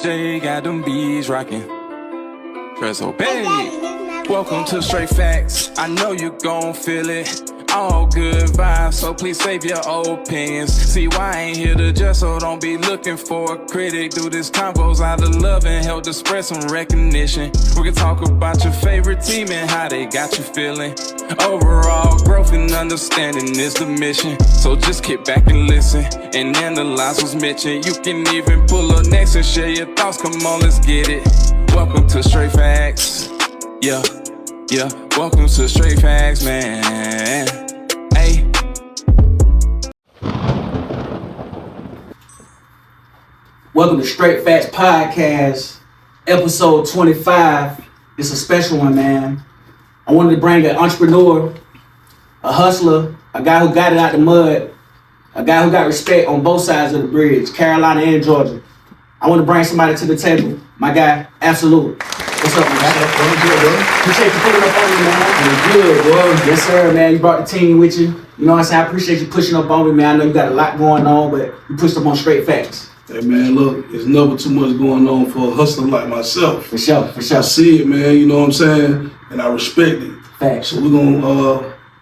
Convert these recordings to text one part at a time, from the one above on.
Jay got them bees rocking. Press obey. Welcome to Straight Facts. I know you gon' feel it. All good vibes, so please save your opinions. See why I ain't here to judge, so don't be looking for a critic. Do this combos out of love and help to spread some recognition. We can talk about your favorite team and how they got you feeling. Overall growth and understanding is the mission. So just kick back and listen and analyze what's mentioned. You can even pull up next and share your thoughts. Come on, let's get it. Welcome to Straight Facts. Yeah. Welcome to Straight Facts, man. Hey. Welcome to Straight Facts Podcast, episode 25. It's a special one, man. I wanted to bring an entrepreneur, a hustler, a guy who got it out the mud, a guy who got respect on both sides of the bridge, Carolina and Georgia. I want to bring somebody to the table, my guy, Absolute. What's up, man? I'm good, bro. Appreciate you pulling up on me, man. I'm good, bro. Yes, sir, man. You brought the team with you. You know what I'm saying? I appreciate you pushing up on me, man. I know you got a lot going on, but you pushed up on Straight Facts. Hey, man, look, there's never too much going on for a hustler like myself. For sure. I see it, man, you know what I'm saying? And I respect it. Facts. So we're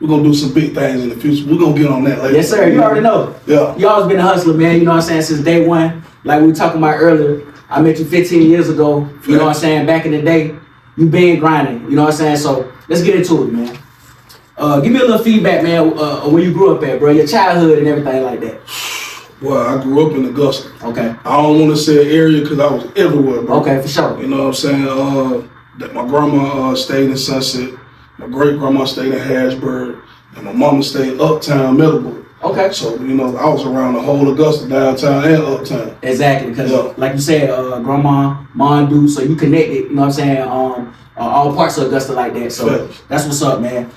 gonna do some big things in the future. We're gonna get on that later. Yes, sir. You already know. Yeah. You always been a hustler, man. You know what I'm saying? Since day one. Like we were talking about earlier, I met you 15 years ago. You know what I'm saying? Back in the day, you been grinding. You know what I'm saying? So let's get into it, man. Give me a little feedback, man, where you grew up at, bro. Your childhood and everything like that. Well, I grew up in Augusta. Okay. I don't want to say an area because I was everywhere, bro. Okay, for sure. You know what I'm saying? That my grandma stayed in Sunset, my great grandma stayed in Harrisburg, and my mama stayed uptown Middleburg. Okay. So, you know, I was around the whole Augusta, downtown and uptown. Exactly, because like you said, grandma, mom, dude, so you connected, you know what I'm saying, all parts of Augusta like that. So that's what's up, man.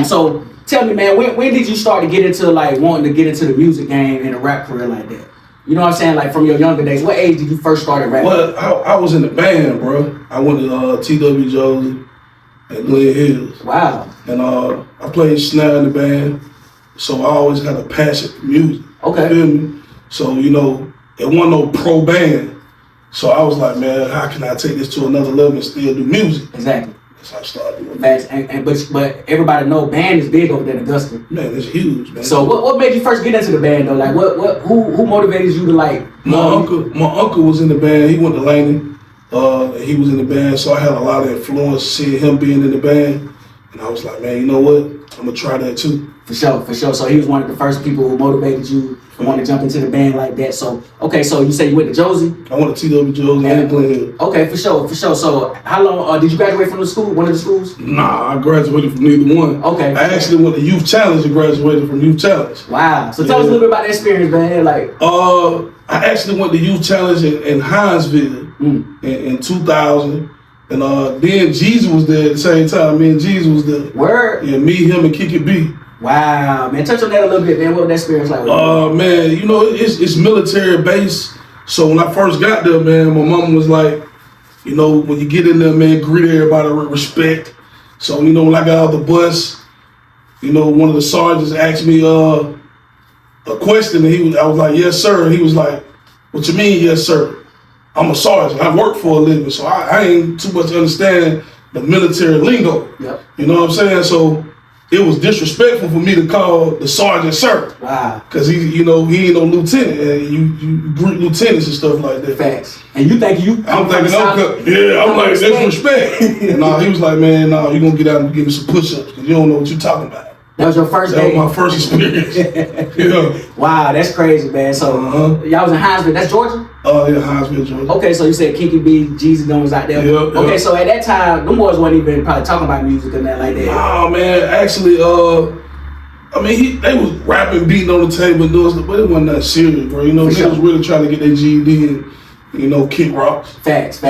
So tell me, man, when did you start to get into like wanting to get into the music game and a rap career like that? You know what I'm saying? Like from your younger days, what age did you first start rapping? Well, I was in the band, bro. I went to T.W. Josie and Glen Hills. Wow. And I played snare in the band, so I always had a passion for music. Okay. You feel me? So, you know, it wasn't no pro band. So I was like, man, how can I take this to another level and still do music? Exactly. That's how I started doing Facts. But everybody know band is big over there in Augusta. Man, it's huge, man. So what made you first get into the band though? Like who motivated you to like? My uncle was in the band. He went to Laney. He was in the band, so I had a lot of influence seeing him being in the band. And I was like, man, you know what? I'm gonna try that too. For sure. So he was one of the first people who motivated you to want to jump into the band like that. So okay, so you said you went to Josie? I went to T.W. Josie and Glen Hills. Okay, for sure. So how long did you graduate from the school? One of the schools? Nah, I graduated from neither one. Okay. I actually went to Youth Challenge and graduated from Youth Challenge. Wow. So tell us a little bit about that experience, man. Like I actually went to Youth Challenge in Hinesville in 2000. And then Jeezy was there at the same time. Me and Jeezy was there. Word? Yeah, me, him, and Kiki B. Wow, man. Touch on that a little bit, man. What was that experience like? Man, you know, it's military base. So when I first got there, man, my mom was like, you know, when you get in there, man, greet everybody with respect. So, you know, when I got out the bus, you know, one of the sergeants asked me a question, and I was like, yes, sir. And he was like, what you mean, yes, sir? I'm a sergeant. I work for a living, so I ain't too much understand the military lingo. Yep. You know what I'm saying? So it was disrespectful for me to call the sergeant sir. Wow. Cause he ain't no lieutenant, and you greet lieutenants and stuff like that. Facts. And you think you? I'm thinking, I'm like, that's respect. And he was like, man, you gonna get out and give me some push-ups, cause you don't know what you're talking about. That was your first day? That was my first experience. Yeah. Wow, that's crazy, man. So y'all was in Hinesville. That's Georgia? Oh, yeah, Hinesville, Georgia. Okay, so you said Kiki B, Jeezy them was out there. Yep, okay, so at that time, them boys wasn't even probably talking about music and that like that. Nah, man, actually, I mean, they was rapping, beating on the table and doing stuff, but it wasn't that serious, bro. You know, they was really trying to get their GED and, you know, kick rocks. Facts.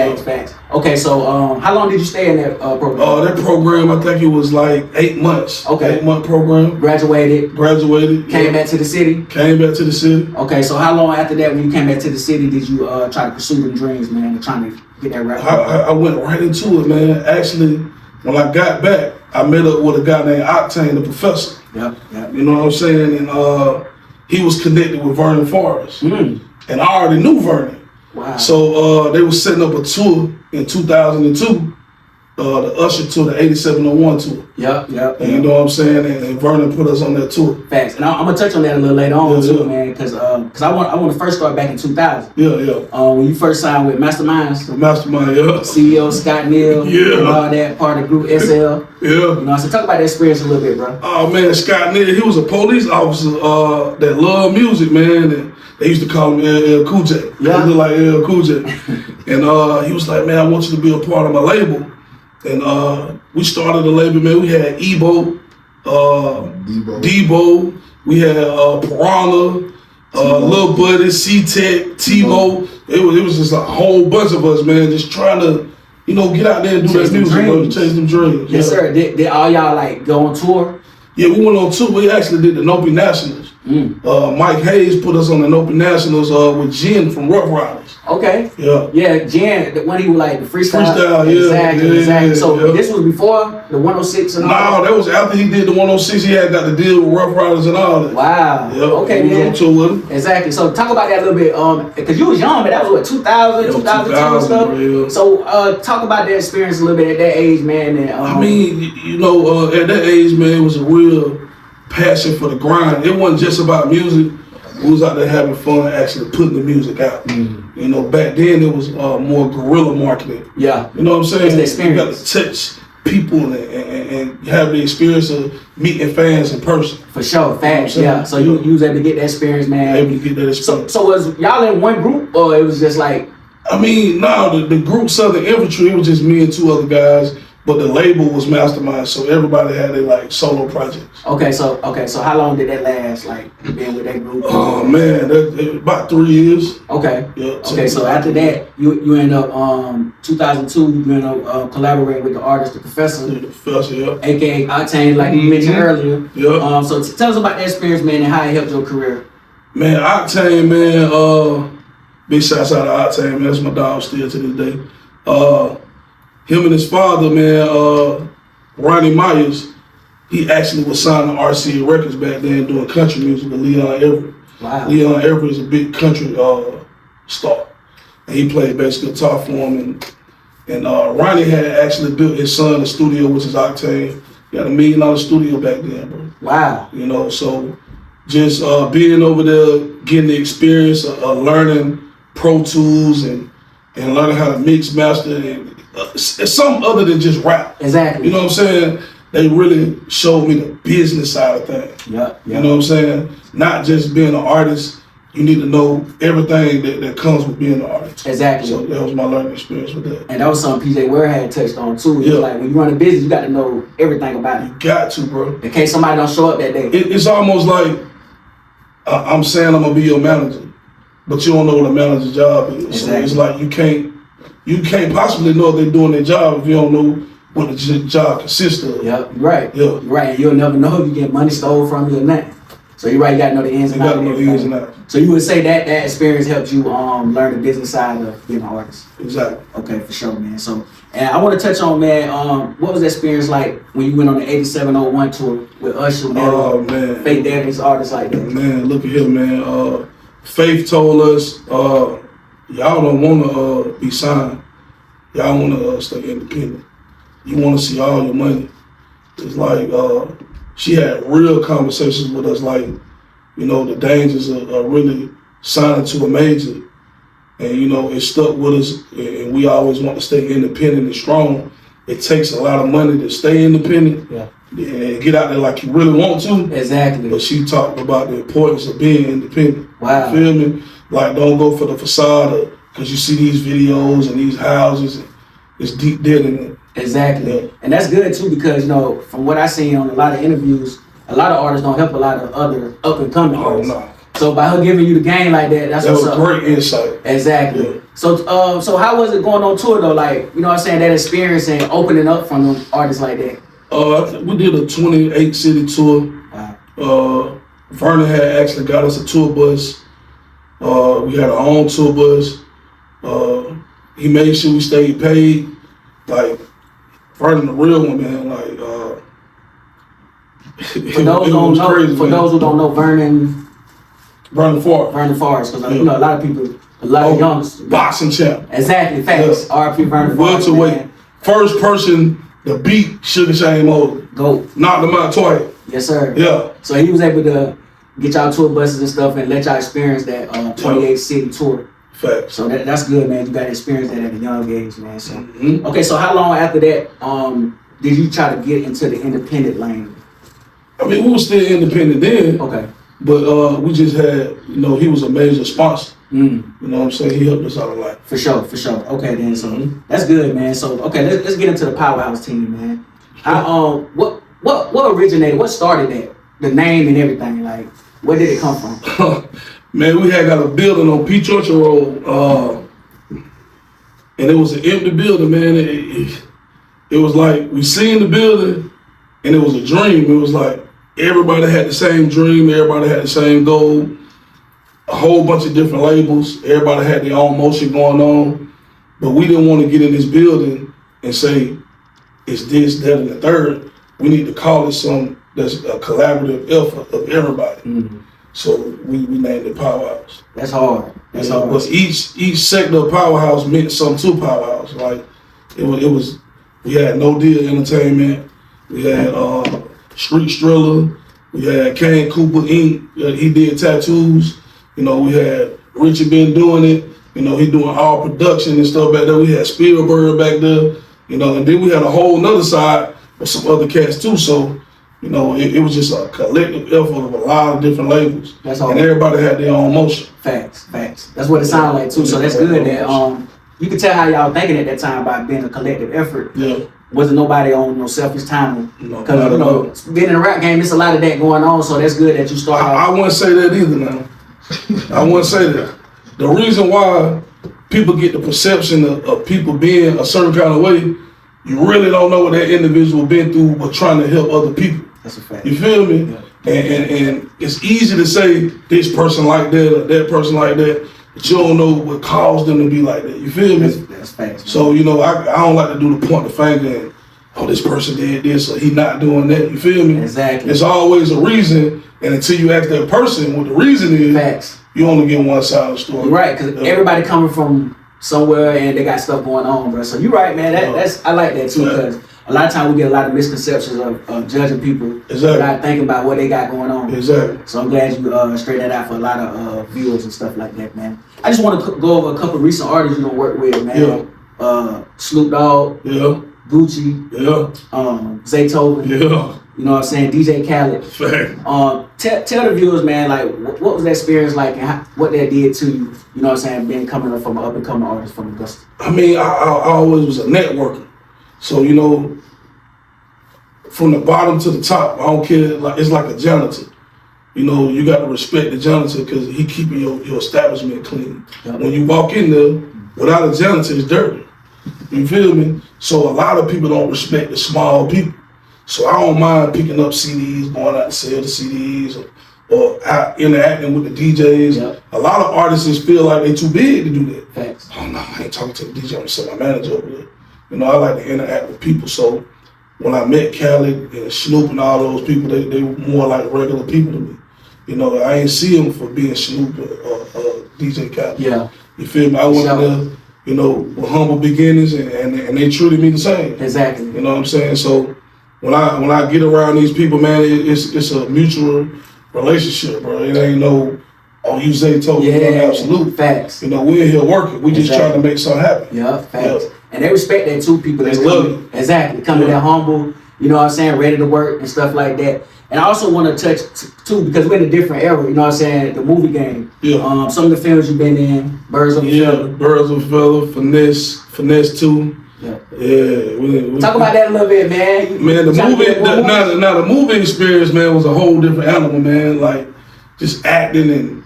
Okay, so how long did you stay in that program? That program, I think it was like 8 months. Okay. 8-month program. Graduated. Came back to the city. Okay, so how long after that, when you came back to the city, did you try to pursue them dreams, man, and trying to get that rap? I went right into it, man. Actually, when I got back, I met up with a guy named Octane, the professor. Yep. You know what I'm saying? And he was connected with Vernon Forrest. And I already knew Vernon. Wow. So they were setting up a tour in 2002, the Usher tour, the 8701 tour. Yep. And you know what I'm saying? And Vernon put us on that tour. Facts. And I'm gonna touch on that a little later on too, man, because I want to first start back in 2000. Yeah. When you first signed with Masterminds. Mastermind, yeah. CEO Scott Neal. Yeah. And all that part of Group SL. Yeah. You know, so talk about that experience a little bit, bro. Oh man, Scott Neal, he was a police officer that loved music, man. And they used to call him LL Cool J. Yeah. He looked like LL Cool J. And he was like, man, I want you to be a part of my label. And we started the label, man. We had Ebo, Debo. We had Piranha, Lil Buddy, C-Tech, T-Mo. It was just a whole bunch of us, man, just trying to, get out there and do that music, bro. Chase them dreams. Yes, sir. Did all y'all like go on tour? Yeah, we went on tour. We actually did the Nope Nationals. Mike Hayes put us on the Nope Nationals with Jen from Rough Riders. Okay. Yeah. Yeah, Jen, when he was like the freestyle. Freestyle, yeah. Exactly. So yeah. this was before the 106 and all that? No, that was after he did the 106. He had got to deal with Rough Riders and all that. Wow. Yeah. Okay, we man. on tour with him. Exactly. So talk about that a little bit, because you was young, man. That was what, 2000, 2002 and stuff? Bro, yeah. So talk about that experience a little bit at that age, man. And, I mean, at that age, man, it was a real passion for the grind. It wasn't just about music. We was out there having fun, actually putting the music out. Back then it was more guerrilla marketing. Yeah. You know what I'm saying? It's the experience. You got to touch people and have the experience of meeting fans in person. For sure, facts. Yeah. So you was able to get that experience, man. Able to get that experience. So was y'all in one group, or it was just like? I mean, no, the group Southern Infantry, it was just me and two other guys. But the label was Mastermind, so everybody had their like solo projects. Okay, so how long did that last? Like being with that group? Oh man, about 3 years. Okay. Yeah. Okay, so after that, you end up 2002. You end up collaborating with the artist, the Professor. The Professor, yeah. AKA Octane, like you mentioned earlier. Yeah. So tell us about that experience, man, and how it helped your career. Man, Octane, man. Big shouts out to Octane, man. That's my dog still to this day. Him and his father, man, Ronnie Myers, he actually was signed to RCA Records back then doing country music with Leon Everett. Wow. Leon Everett is a big country star. And he played bass guitar for him. And Ronnie had actually built his son a studio, which is Octane. He had $1 million studio back then, bro. Wow. So just being over there, getting the experience of learning Pro Tools and learning how to mix, master, and it's something other than just rap. Exactly. You know what I'm saying? They really showed me the business side of things. Yeah. You know what I'm saying? Not just being an artist. You need to know everything that comes with being an artist. Exactly. So that was my learning experience with that. And that was something PJ Ware had touched on too. Yeah. Like when you run a business, you got to know everything about it. You got to, bro. In case somebody don't show up that day. It's almost like I'm saying I'm gonna be your manager, but you don't know what a manager's job is. Exactly. So it's like you can't possibly know if they're doing their job if you don't know what the job consists of. Yep, right. Yeah. Right. You'll never know if you get money stole from you or not. So you're right, you gotta know the ins and outs. You gotta know the ins and outs. So you would say that experience helped you learn the business side of being an artist. Exactly. Okay, for sure, man. So, and I want to touch on, man, what was the experience like when you went on the 8701 tour with Usher, man? Oh man. Faith Evans, artists like that. Man, look at here, man. Faith told us, y'all don't wanna be signed. Y'all wanna stay independent. You wanna see all your money. It's like she had real conversations with us, like, the dangers of really signing to a major. And, it stuck with us, and we always want to stay independent and strong. It takes a lot of money to stay independent and get out there like you really want to. Exactly. But she talked about the importance of being independent. Wow. You feel me? Like, don't go for the facade, because you see these videos and these houses, and it's deep dead in it. Exactly. Yeah. And that's good too, because from what I seen on a lot of interviews, a lot of artists don't help a lot of other up and coming artists. No. So by her giving you the game like that, that was great insight. Exactly. Yeah. So how was it going on tour though? Like, what I'm saying, that experience and opening up from them artists like that? We did a 28 city tour. Wow. Vernon had actually got us a tour bus. We had our own tour bus. He made sure we stayed paid. Like, Vernon the real one, man. Like, for those who don't know, Vernon Forrest. Forrest, because a lot of people A lot of youngsters. Boxing champ. Exactly, facts. R.P. Vernon. Welterweight. First person to beat Sugar Shane Mosley. Go. Knocked him out twice. Yes, sir. Yeah. So he was able to get y'all tour buses and stuff and let y'all experience that 28 city tour. Facts. So that's good, man. You got to experience that at a young age, man. So okay, so how long after that did you try to get into the independent lane? I mean, we were still independent then. Okay. But we just had, he was a major sponsor. You know what I'm saying? He helped us out a lot. For sure. Okay, then. So that's good, man. So okay, let's get into the Powerhouse team, man. How what originated? What started that? The name and everything. Like, where did it come from? Man, we had got a building on Peach Orchard Road, and it was an empty building, man. It was like we seen the building, and it was a dream. It was like everybody had the same dream. Everybody had the same goal. A whole bunch of different labels. Everybody had their own motion going on, but we didn't want to get in this building and say it's this, that, and the third. We need to call it something that's a collaborative effort of everybody. So we named it Powerhouse. That's hard. That's hard. But each sector of Powerhouse meant something to Powerhouse. Like it was we had No Deal Entertainment, we had Street Striller, we had Kane Cooper Inc. He did tattoos. We had Richard been doing it. He doing all production and stuff back there. We had Spielberg back there. And then we had a whole nother side with some other cats too. So, it was just a collective effort of a lot of different labels. That's all. And everybody had their own motion. Facts. That's what it sounded like too. So that's good that you can tell how y'all thinking at that time by being a collective effort. Yeah. Wasn't nobody on no selfish time. Because being in the rap game, there's a lot of that going on. So that's good that you start I wouldn't say that either now. I wouldn't say that. The reason why people get the perception of people being a certain kind of way, you really don't know what that individual been through but trying to help other people. That's a fact. You feel me? Yeah. And it's easy to say this person like that or that person like that, but you don't know what caused them to be like that. You feel me? That's facts. So, I don't like to do the point the finger and, this person did this or he not doing that. You feel me? Exactly. There's always a reason, and until you ask that person what the reason is, facts. You only get one side of the story. You're right, because everybody coming from somewhere and they got stuff going on, bro. So you're right, man. That's I like that too, because a lot of times we get a lot of misconceptions of judging people without thinking about what they got going on. Exactly. So I'm glad you straighten that out for a lot of viewers and stuff like that, man. I just want to go over a couple of recent artists you don't work with, man. Yeah. Snoop Dogg. Yeah. Gucci. Yeah. Zaytoven. Yeah. You know what I'm saying? DJ Khaled. Fact. Tell the viewers, man, like, what was that experience like and what that did to you, you know what I'm saying, being coming up from an up-and-coming artist from Augusta? I mean, I always was a networker. So, from the bottom to the top, I don't care, like it's like a janitor. You got to respect the janitor because he keeping your establishment clean. Yep. When you walk in there, without a janitor, it's dirty. You feel me? So a lot of people don't respect the small people. So I don't mind picking up CDs, going out to sell the CDs, or out interacting with the DJs. Yep. A lot of artists feel like they too big to do that. Thanks. Oh no, I ain't talking to the DJ, I'm gonna send my manager over there. I like to interact with people. So when I met Khaled and Snoop and all those people, they were more like regular people to me. I ain't see them for being Snoop or DJ Khaled. Yeah. You feel me? I went there, with humble beginnings and they treated me the same. Exactly. You know what I'm saying? So when I get around these people, man, it's a mutual relationship, bro. It ain't no, you Zaytoven, Absolute. Facts. We in here working. We just trying to make something happen. Yeah, facts. Yeah. And they respect that too, people that's coming. Exactly. Coming there humble, you know what I'm saying, ready to work and stuff like that. And I also want to touch too, because we're in a different era, you know what I'm saying, the movie game. Yeah. Some of the films you've been in, Birds of a Feather. Birds of a Feather, Finesse 2. Yeah. We talk about that a little bit, man. Man, the movie experience, man, was a whole different animal, man. Like just acting and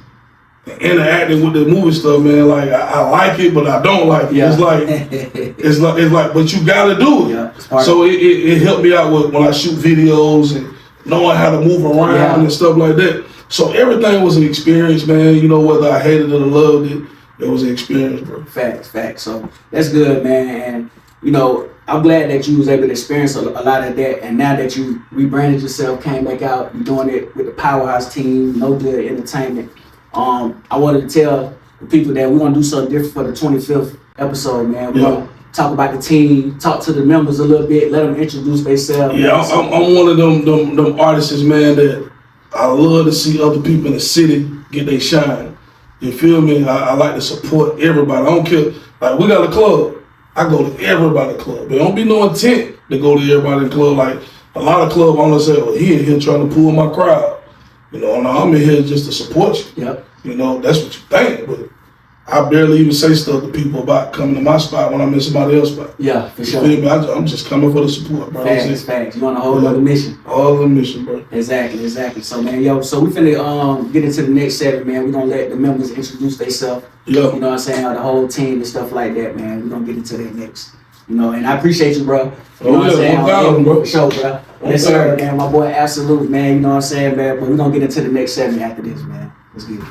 interacting with the movie stuff, man. Like I like it, but I don't like it. Yeah. It's like, but you gotta do it. Yeah, so it helped me out when I shoot videos and knowing how to move around and stuff like that. So everything was an experience, man. Whether I hated it or loved it, it was an experience, bro. Facts. So that's good, man. And I'm glad that you was able to experience a lot of that. And now that you rebranded yourself, came back out, you're doing it with the Powerhouse team, No Deal Entertainment. I wanted to tell the people that we're gonna do something different for the 25th episode, man. We're gonna talk about the team, talk to the members a little bit, let them introduce themselves. Yeah, I'm one of them artists, man, that I love to see other people in the city get their shine. You feel me? I like to support everybody. I don't care. Like, we got a club. I go to everybody's club. There don't be no intent to go to everybody's club. Like, a lot of clubs want to say, well, he in here trying to pull my crowd. You know, no, I'm in here just to support you. Yep. You know, that's what you think, but I barely even say stuff to people about coming to my spot when I'm in somebody else's spot. Yeah, for sure. You feel me? I'm just coming for the support, bro. Facts. You on a whole other mission. All the mission, bro. Exactly. So, man, so we finna get into the next segment, man. We gonna let the members introduce themselves. Yeah. You know what I'm saying? The whole team and stuff like that, man. We gonna get into that next. You know, and I appreciate you, bro. You know what I'm saying? For sure, bro. Yes, sir, man. My boy, Absolute, man. You know what I'm saying, man? But we're gonna get into the next segment after this, man. Let's get it.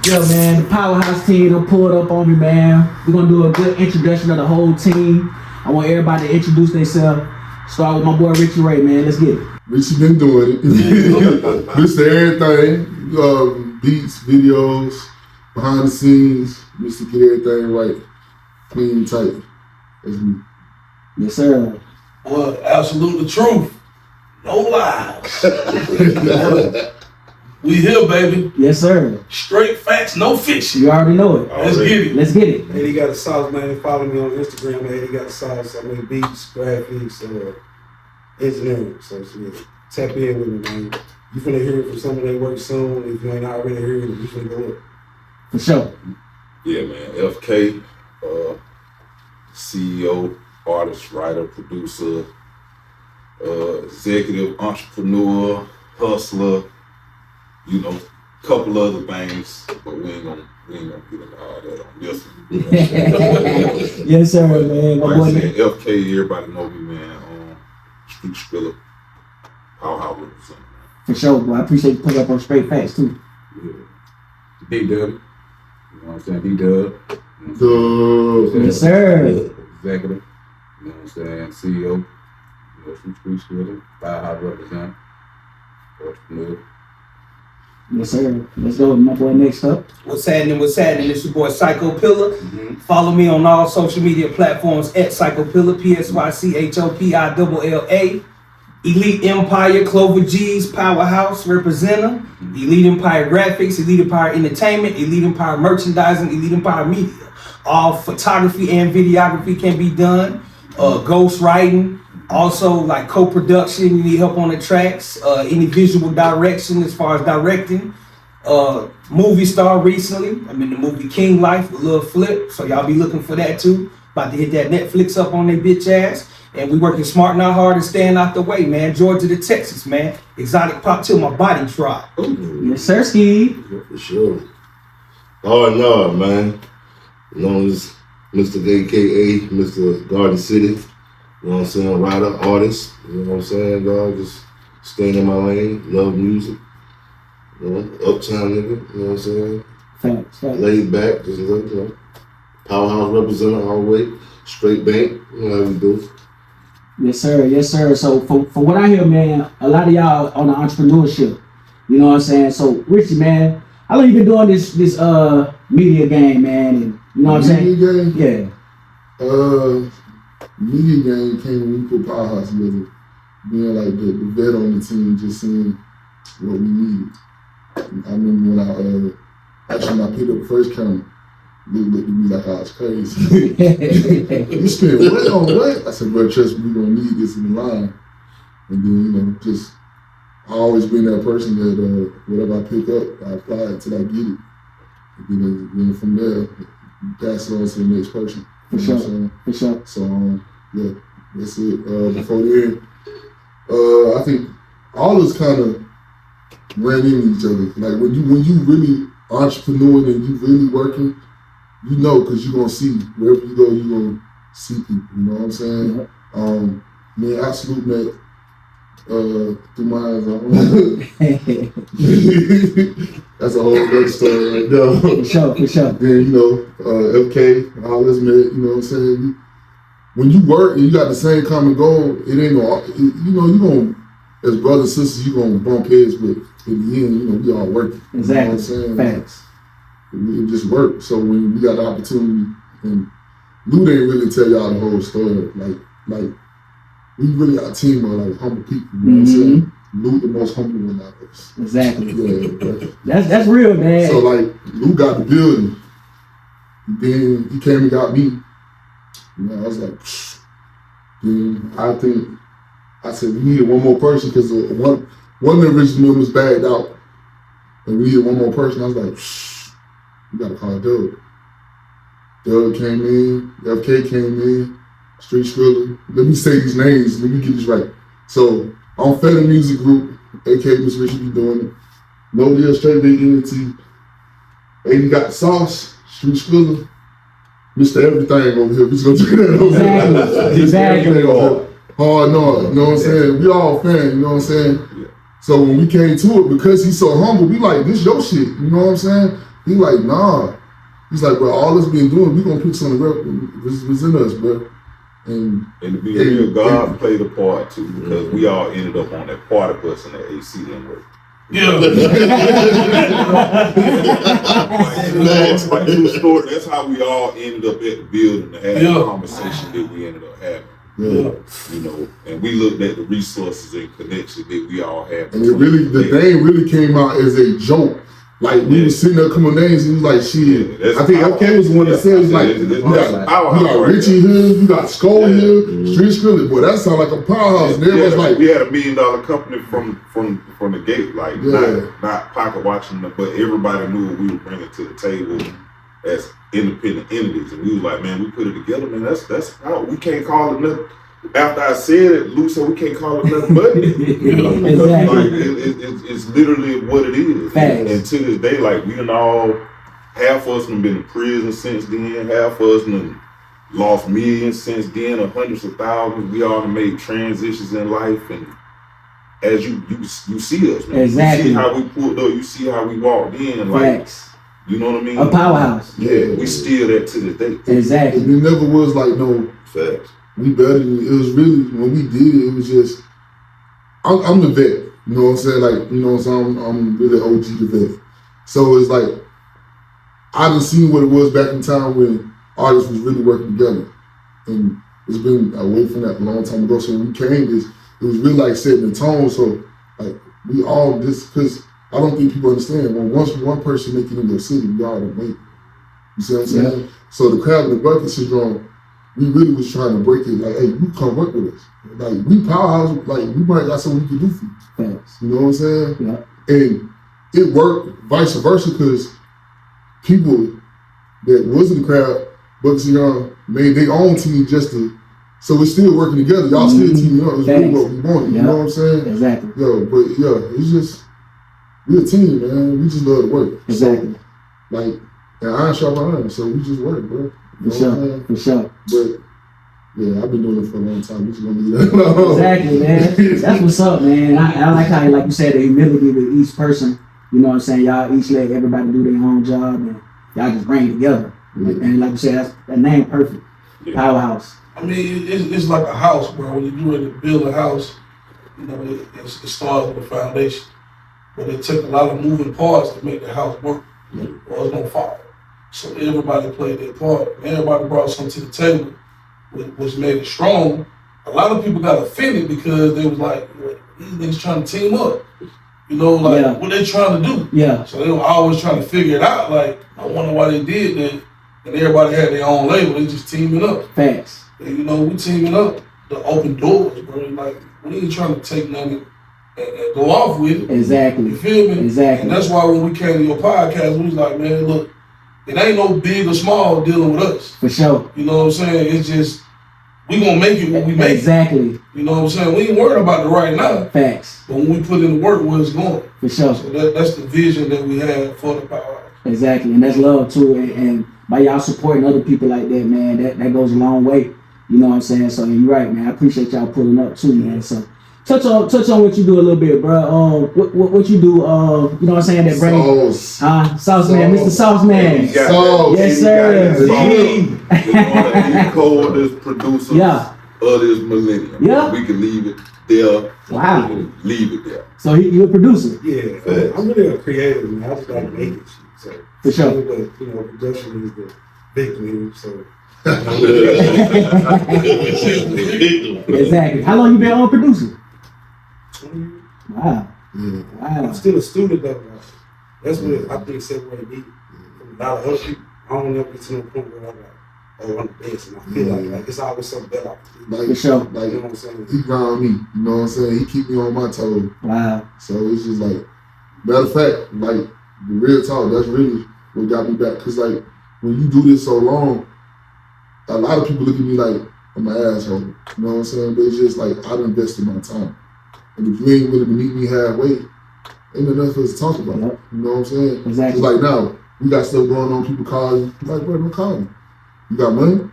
Yo, man, the Powerhouse team done pulled up on me, man. We're gonna do a good introduction of the whole team. I want everybody to introduce themselves. Start with my boy Richie Ray, man. Let's get it. Richie been doing it. Mr. Everything, beats, videos, behind the scenes, Mr. Get Everything right, clean, tight. That's me. Yes, sir. Well, absolute the truth. No lies. We here, baby. Yes, sir. Straight facts, no fiction. You already know it. Let's get it. Let's get it. Eddie got a sauce, man. Follow me on Instagram, man. Eddie got a sauce. I make beats, graphics, engineering. So shit. Tap in with me, man. You finna hear it from some of their work soon. If you ain't already heard it, you finna go up. For sure. Yeah, man. FK, CEO, artist, writer, producer, executive, entrepreneur, hustler. You know, a couple other things, but we ain't gonna get into all that on this one. Yes, sir, man. My Like boy, I said, FK, everybody know me, man. Street Spiller, Powerhouse representative. for sure, bro. I appreciate you putting up on straight facts, too. Yeah. D-Dub, you know what I'm saying? D-Dub. Yes, sir. Executive, you know what I'm saying? CEO, you know, some Street Spiller, Powerhouse representative, entrepreneur. Yes, sir. Let's go. My boy next up. What's happening? It's your boy Psycho Pillar. Follow me on all social media platforms at Psycho Pillar, PsychoPilla. Elite Empire, Clover G's, Powerhouse, Representative, Elite Empire Graphics, Elite Empire Entertainment, Elite Empire Merchandising, Elite Empire Media. All photography and videography can be done. Ghost writing. Also, like co-production, you need help on the tracks, any visual direction as far as directing. Movie star recently, I'm in the movie King Life with Lil Flip, so y'all be looking for that too. About to hit that Netflix up on their bitch ass. And we working smart, not hard, and staying out the way, man. Georgia to Texas, man. Exotic pop till my body drop. Yes, sir, Ski. For sure. No, man. Known as Mr. AKA Mr. Garden City. You know what I'm saying? Writer, artist. You know what I'm saying, dog? Just staying in my lane. Love music. You know, uptown nigga. You know what I'm saying? Facts. Laid back. Just look, you know. Powerhouse representative all the way. Straight bank. You know how we do. Yes, sir. So for what I hear, man, a lot of y'all on the entrepreneurship. You know what I'm saying? So Richie, man, how long you been doing this media game, man? And you know what I'm saying? Media game? Yeah. Media game came when we put Powerhouse together. Being like the vet on the team, just seeing what we needed. I remember when actually when I picked up the first camera, they looked at me like I was crazy. You spent what on what? I said, bro, trust me, we gonna need this in the line. And then, you know, just I always been that person that whatever I pick up, I apply it till I get it. And then from there, pass it on to the next person. For sure. So yeah, that's it. Before then, I think all of us kind of ran into each other. Like when you really entrepreneur and you really working, you know, because you're gonna see wherever you go, you're gonna see people. You know what I'm saying? Mm-hmm. Me and Absolute met through my eyes. That's a whole other story right there. For sure. Then, you know, FK, all this met, you know what I'm saying? When you work and you got the same common goal, it ain't no, you know, you gonna, as brothers and sisters, you gonna bump heads, but in the end, you know, we all working. Exactly. You know what I'm saying? Facts. it just worked. So when we got the opportunity, and Lou didn't really tell y'all the whole story. Like we really got a team of like humble people. You know what I'm saying? Lou the most humble one out of us. Exactly. Yeah, That's real, man. so like Lou got the building. Then he came and got me. You know, I was like, psh. Then I said we needed one more person because one of the original members bagged out. And we needed one more person. I was like, shh, we gotta call Doug. Doug came in, FK came in, Street Skrilla. Let me say these names, let me get this right. So, on Feather Music Group, aka Miss Richie be doing it. No Deal Straight Big ENT. 80 Got the Sauce, Street Skrilla. Mr. Everything over here. We just gonna do that over here. Exactly. Hard no, you know what I'm saying? We all fans, you know what I'm saying? Yeah. So when we came to it, because he's so humble, we like, this your shit, you know what I'm saying? He like, nah. He's like, bro, all this been doing, we gonna put something was in us, bro. And to be real, God played a part too, because we all ended up on that party bus and that AC didn't work. Yeah. Like true story, that's how we all ended up at the building to have the conversation that we ended up having. yeah. You know, and we looked at the resources and connection that we all have. And it really, the name really came out as a joke. Like we was sitting there coming names, and he was like, "Shit." Yeah, I think FK was the one that said, "It's like you got Richie here, you got Skull here, Street Skrilla." Boy, that sound like a powerhouse. And everyone's like, we had $1 million company from the gate, like not pocket watching, but everybody knew what we were bringing to the table as independent entities, and we was like, man, we put it together, man. That's how we can't call it nothing. After I said it, Lou said we can't call it nothing but Exactly. like it's literally what it is. And to this day, like we done all, half of us done been in prison since then, half of us done lost millions since then, or hundreds of thousands. We all done made transitions in life, and as you see us, man. Exactly. You see how we pulled up, you see how we walked in, like Facts. you know what I mean? A powerhouse. Yeah, we still that to this day. Exactly. it never was like no. Facts. We better than it was really when we did it. It was just I'm the vet. You know what I'm saying? Like you know what I'm saying? I'm really OG the vet. So it's like I done seen what it was back in time when artists was really working together, and it's been away from that a long time ago. So when we came, it was really like setting the tone. So like we all just because I don't think people understand when once one person make it in their city, we all don't make it. You see what I'm saying? Yeah. So the crab in the bucket syndrome. We really was trying to break it, like, hey, you come work with us. Like, we powerhouse, like, we might got something we can do for you. Thanks. You know what I'm saying? Yeah. And it worked vice versa, because people that was in the crowd, Bugsy Young, made their own team just to, so we're still working together. Y'all still teaming up. It's really what we wanted. You know what I'm saying? Exactly. Yo, but yeah, it's just, we're a team, man. We just love to work. Exactly. So, like, and iron sharp iron, so we just work, bro. For sure. For sure. But yeah, I've been doing it for a long time. We just gonna leave that alone. Exactly, man. That's what's up, man. I like how, like you said, the humility with each person. You know what I'm saying? Y'all each let everybody do their own job, and y'all just bring it together. And like you said, that name perfect. Powerhouse. I mean, it's like a house, bro. When you're ready to build a house, you know, it starts with a foundation. But it took a lot of moving parts to make the house work, or it's gonna fall. So everybody played their part. Everybody brought something to the table, which made it strong. A lot of people got offended because they was like, these niggas trying to team up. You know, like, what they trying to do? Yeah. So they were always trying to figure it out. Like, I wonder why they did that. And everybody had their own label. They just teaming up. Facts. And, you know, we teaming up to open doors, bro. Like, we ain't trying to take nothing and go off with it. Exactly. You feel me? Exactly. And that's why when we came to your podcast, we was like, man, look, it ain't no big or small dealing with us. For sure. You know what I'm saying? It's just, we gonna make it when we make it. You know what I'm saying? We ain't worried about it right now. Facts. But when we put in the work, where it's going. For sure. So that's the vision that we have for the powerhouse. Exactly. And that's love too. And by y'all supporting other people like that, man, that goes a long way. You know what I'm saying? So you're right, man. I appreciate y'all pulling up too, man. So touch on what you do a little bit, bro. What you do? You know what I'm saying? That brings sauce man, Mr. Sauce Man. Sauce. Yes, sir. The coldest producer of this millennium. Yeah. We can leave it there. Wow. Leave it there. So you're a producer. Yeah, I'm really a creative, man. I just gotta make it. So So For sure. But you know, production is the victim here. So. Exactly. How long you been on producing? 20 years. Wow. Yeah. I'm still a student though. That's what I think separates me from a lot of other people. I don't never get to the point where I'm like, oh, I'm the best, and I feel like it's always something better I can do. Like, For sure. Like, You know what I'm saying? he ground me, you know what I'm saying? He keep me on my toes. Wow. So it's just like, matter of fact, like, the real talk, that's really what got me back. Cause like, when you do this so long, a lot of people look at me like I'm an asshole, you know what I'm saying? But it's just like, I've invested my time. And if you ain't willing to meet me halfway, ain't enough for us to talk about. Yep. You know what I'm saying? Exactly. Just like now, we got stuff going on, people call you. I'm like, bro, don't call me. You got money?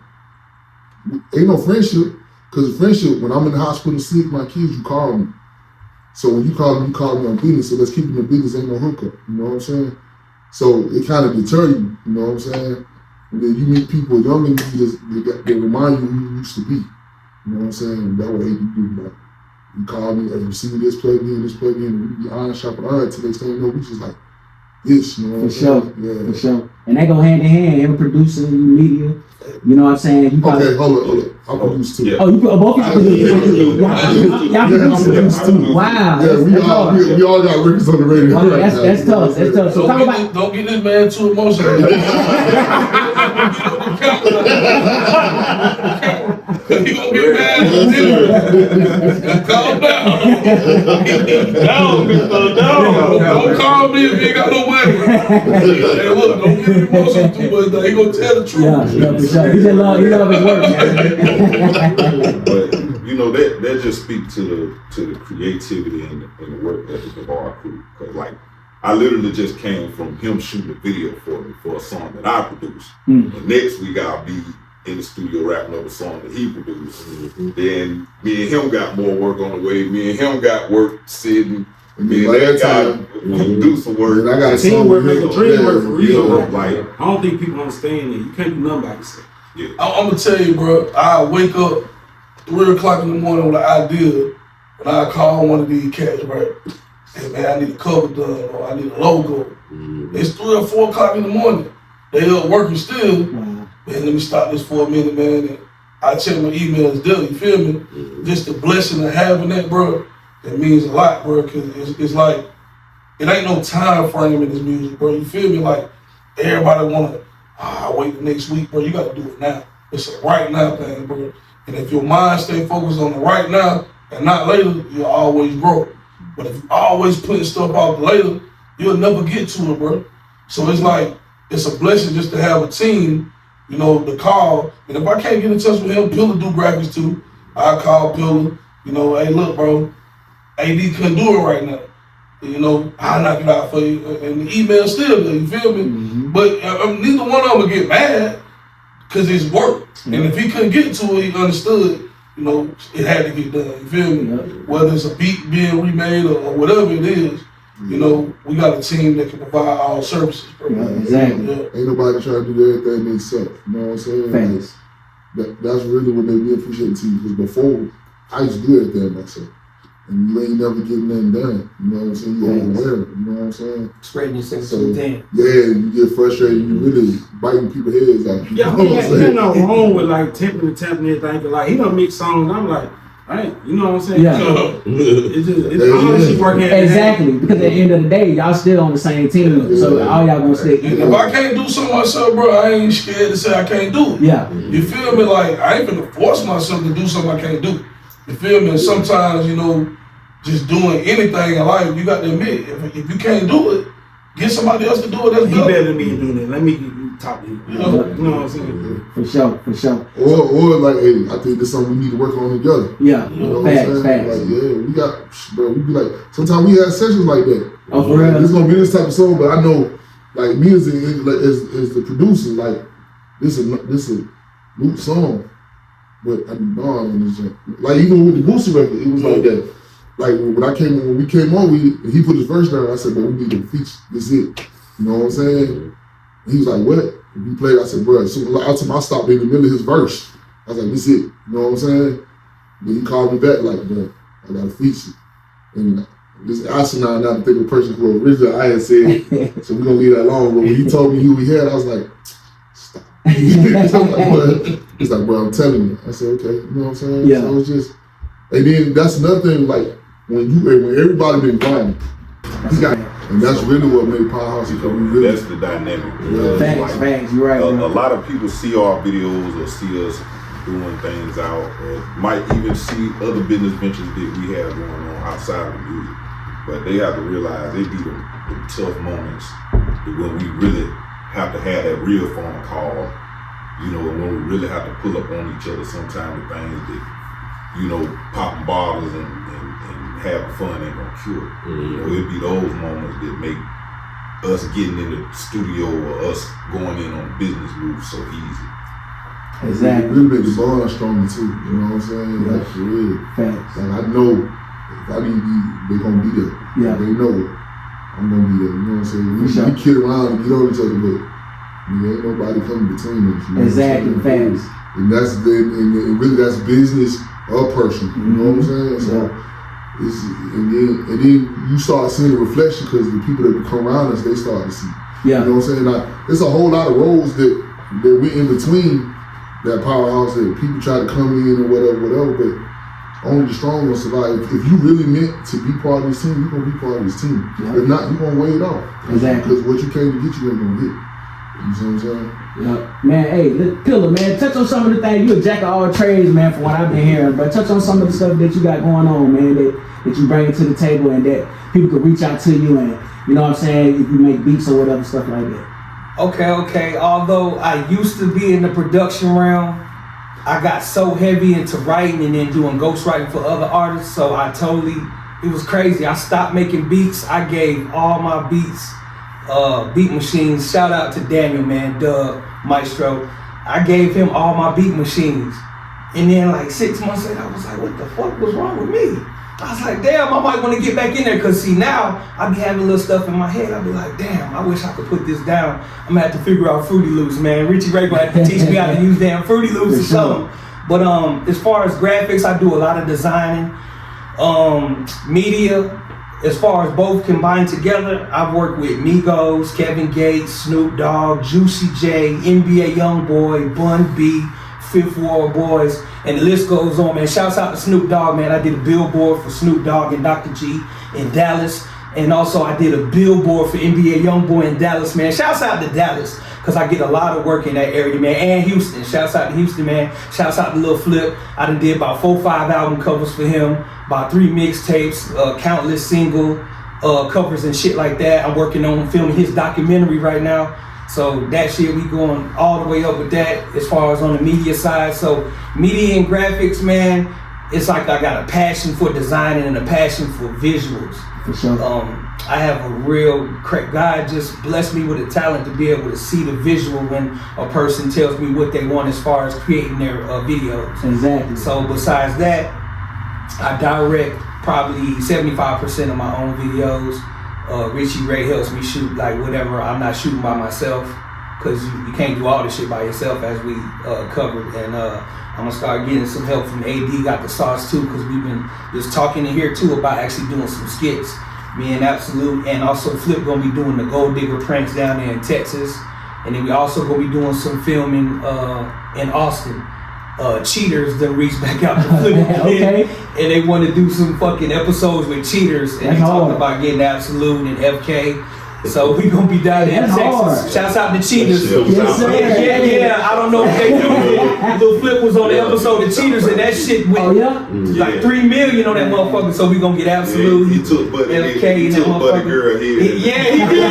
Ain't no friendship. Because friendship, when I'm in the hospital sick, my kids, you call me. So when you call me on business. So let's keep it in business, ain't no hookup. You know what I'm saying? So it kind of deter you, you know what I'm saying? And then you meet people younger than you, they remind you who you used to be. You know what I'm saying? And that way you do, like, you call me, you see this plug in, and we be iron sharpen iron till they say, no, we just like this, you know what I'm saying? Yeah. For sure. And they go hand in hand, him producing, you media. You know what I'm saying? You probably, Okay, hold up. I produce too. Oh, you both of you y'all produce too. Wow. Yeah, we all got records on the radio. Okay, that's tough. That's tough. So talk about. Don't get this man too emotional. He gonna get mad at dinner. Calm down. Don't call me if you ain't got no money. Hey, look, don't get emotional too much. He gonna tell the truth. Yeah, for sure. He love his work. But you know that just speaks to the creativity and the work ethic of our crew. Cause like I literally just came from him shooting a video for me for a song that I produced. And next week I'll be in the studio rapping over a song that he produced. Then me and him got more work on the way. Me and him got work sitting. Me and that guy do some work. And I got a song Teamwork with make him. a dream work for You real. know, like I don't think people understand that. You can't do nothing by yourself. I'm gonna tell you, bro. I wake up 3 o'clock in the morning with an idea, and I call one of these cats, right? Hey man, I need a cover done, or I need a logo. It's 3 or 4 o'clock in the morning. They up working still. Man, let me stop this for a minute, man. And I check my emails daily. You feel me? Just the blessing of having that, bro. It means a lot, bro. Cause it's like it ain't no time frame in this music, bro. You feel me? Like everybody wanna. Wait the next week, bro. You gotta do it now. It's a right now thing, bro. And if your mind stay focused on the right now and not later, you'll always grow. But if you always putting stuff out later, you'll never get to it, bro. So it's like, it's a blessing just to have a team, you know, to call. And if I can't get in touch with him, Pillar do graphics too. I call Pillar, you know, hey, look, bro, AD couldn't do it right now. You know, I'll knock it out for you. And the email still there, you feel me? But neither one of them will get mad because it's work. And if he couldn't get to it, he understood, you know, it had to get done, you feel me? Whether it's a beat being remade or whatever it is, you know, we got a team that can provide all services, bro. Exactly. Ain't nobody trying to do everything themselves, you know what I'm saying? Thanks. That's really what made me appreciate the team, because before, I used to do everything myself. And you ain't never getting nothing done. You know what I'm saying? You're overwhelmed. You know what I'm saying? Spreading yourself So, too thin. yeah, you get frustrated. You really biting people's heads out. You Yeah, know what I'm there's saying? nothing wrong with like tapping and everything. But like he done mix songs. I'm like, right, you know what I'm saying? Yeah. So, it's honestly working. Exactly. Because at the end of the day, y'all still on the same team. So all y'all gonna stick. And if I can't do something myself, bro, I ain't scared to say I can't do it. Yeah. You feel me? Like, I ain't gonna force myself to do something I can't do. You feel me? And sometimes, you know, just doing anything in life, you got to admit, if you can't do it, get somebody else to do it. That's He better. better than me doing it. Let me talk to you. You know what I'm saying? For sure. Or like, hey, I think this is something we need to work on together. Yeah. You know what I'm saying? Facts. Like, yeah, we got, bro, we be like, sometimes we have sessions like that. Oh, for real? It's gonna be this type of song, but I know, like, me as the producer, like, this is a new song, but I be gone on this joint. Like, even with the Boosie record, it was like that. Like, when we came on, he put his verse down, I said, bro, we need to feature, this is it. You know what I'm saying? He was like, what? And we played, I said, bro, so I stopped in the middle of his verse. I was like, this is it. You know what I'm saying? Then he called me back, like, bro, I got a feature. And This asinine not to think of a person who originally I had said, so we're gonna leave that alone. But when he told me who he had, I was like, stop. He's like, bro, I'm telling you. I said, okay, you know what I'm saying? Yeah. So it's just, and then that's nothing like when everybody been grinding. And that's really what made Powerhouse come. That's the dynamic. Facts, you're right. A lot of people see our videos or see us doing things out, or might even see other business ventures that we have going on outside of music. But they have to realize they be the tough moments when we really have to have that real phone call, you know, when we really have to pull up on each other sometimes with things that, you know, popping bottles and having fun ain't gonna cure. You know, it'd be those moments that make us getting in the studio or us going in on business moves so easy. Exactly. It really made the bond stronger too, you know what I'm saying? Yeah. Like for real. Facts. Like I know if I need to be, they gonna be there. Yeah. They know it. I'm gonna be there, you know what I'm saying? We kid around and get on each other, but ain't nobody coming between us. You know Exactly, facts. And that's and really that's business or personal, you know what I'm saying? So and then you start seeing the reflection because the people that come around us, they start to see. Yeah. You know what I'm saying? Like, there's a whole lot of roles that we're in between that Powerhouse that people try to come in or whatever, but only the strong will survive. If you really meant to be part of this team, you're gonna be part of this team. Yeah. If not, you're gonna weigh it off. Exactly. Because what you came to get, you ain't gonna get. You see what I'm saying? Yeah. Man, hey, Pillar, man, touch on some of the things. You a jack of all trades, man, from what I've been hearing. But touch on some of the stuff that you got going on, man, that you bring to the table and that people could reach out to you and, you know what I'm saying, if you make beats or whatever, stuff like that. Okay. Although I used to be in the production realm, I got so heavy into writing and then doing ghostwriting for other artists, so it was crazy. I stopped making beats. I gave all my beats beat machines. Shout out to Daniel, man, Doug, Maestro. I gave him all my beat machines. And then like 6 months later, I was like, what the fuck was wrong with me? I was like, damn, I might want to get back in there, because see, now I be having little stuff in my head. I be like, damn, I wish I could put this down. I'm gonna have to figure out Fruity Loops, man. Richie Ray gonna have to teach me how to use damn Fruity Loops or something. But as far as graphics, I do a lot of designing. Media, as far as both combined together, I've worked with Migos, Kevin Gates, Snoop Dogg, Juicy J, NBA Youngboy, Bun B, Fifth Ward Boys, and the list goes on, man. Shouts out to Snoop Dogg, man. I did a billboard for Snoop Dogg and Dr. G in Dallas. And also I did a billboard for NBA Youngboy in Dallas, man. Shouts out to Dallas, because I get a lot of work in that area, man. And Houston. Shouts out to Houston, man. Shouts out to Lil Flip. I done did about 4 or 5 album covers for him, about 3 mixtapes, countless single covers and shit like that. I'm working on filming his documentary right now. So that shit, we going all the way up with that as far as on the media side. So media and graphics, man, it's like I got a passion for designing and a passion for visuals. For sure. I have a real, God just blessed me with a talent to be able to see the visual when a person tells me what they want as far as creating their videos. Exactly. So besides that, I direct probably 75% of my own videos. Richie Ray helps me shoot like whatever I'm not shooting by myself, because you can't do all this shit by yourself, as we covered. And I'm gonna start getting some help from AD, got the sauce too, because we've been just talking in here too about actually doing some skits. Me and Absolute, and also Flip gonna be doing the Gold Digger pranks down there in Texas. And then we also gonna be doing some filming in Austin. Cheaters that reached back out to Flip again, and they want to do some fucking episodes with Cheaters, and they talking about getting Absolute and FK. So we gonna be down there in Texas. Shouts out to Cheaters. Yes, sir. Yeah. I don't know if they do. Lil Flip was on the episode of Cheaters, and that shit went like 3 million on that motherfucker. So we gonna get Absolute. He took Buddy, FK and that motherfucker. Girl here. Yeah, he did.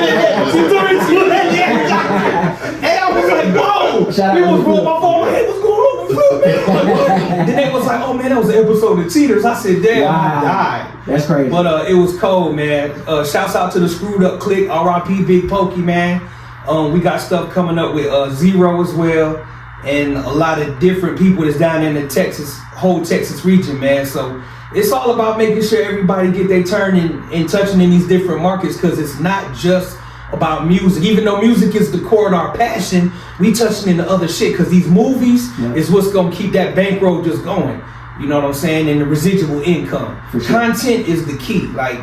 And I was like, whoa. We was rolling my phone. Hey, what's going on with Flip, man? Then they was like, oh man, that was an episode of Cheaters. I said, damn, I died. That's crazy. But it was cold, man. Shouts out to the Screwed Up Clique, R.I.P. Big Pokey, man. We got stuff coming up with Zero as well, and a lot of different people that's down in the whole Texas region, man. So it's all about making sure everybody get their turn in touching in these different markets, because it's not just about music. Even though music is the core of our passion, we touching into other shit, because these movies is what's gonna keep that bankroll just going. You know what I'm saying? And the residual income. Sure. Content is the key. Like,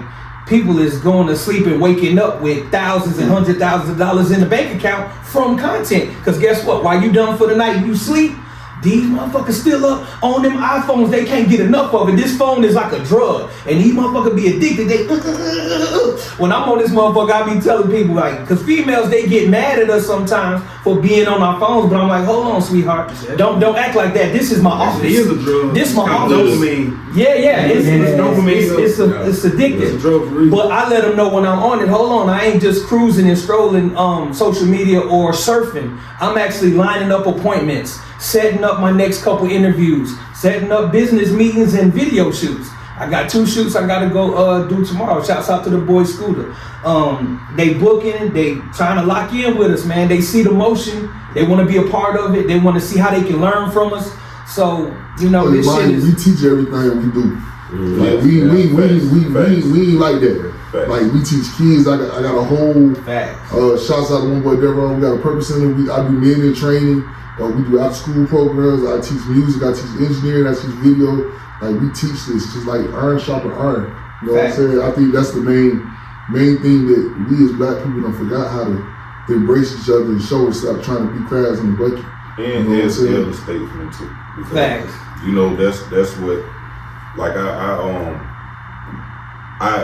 people is going to sleep and waking up with thousands and hundreds of thousands of dollars in the bank account from content. Because guess what? While you done for the night, you sleep. These motherfuckers still up on them iPhones. They can't get enough of it. This phone is like a drug, and these motherfuckers be addicted. They when I'm on this motherfucker, I be telling people like, cause females they get mad at us sometimes for being on our phones. But I'm like, hold on, sweetheart, don't act like that. This is my office. It is a drug. This my office. Dopamine. Yeah, it's dopamine. It's addictive. It's a drug for reason. But I let them know when I'm on it. Hold on, I ain't just cruising and strolling social media or surfing. I'm actually lining up appointments, setting up my next couple interviews, setting up business meetings and video shoots. I got 2 shoots I gotta go do tomorrow. Shouts out to the boy Scooter. They booking, they trying to lock in with us, man. They see the motion, they want to be a part of it, they want to see how they can learn from us. So, you know, this shit is... We teach everything we do. Like we ain't like that. Facts. Like we teach kids. I got a whole shouts out to one boy Deron. We got a purpose center. I do men training. We do after school programs. I teach music. I teach engineering. I teach video. Like we teach this just like iron sharpen iron. You know what I'm saying? I think that's the main thing that we as black people don't forgot how to embrace each other and show us. Stop trying to be crabs in the bucket. And you know as the other statesmen too. Facts. You know that's what. Like I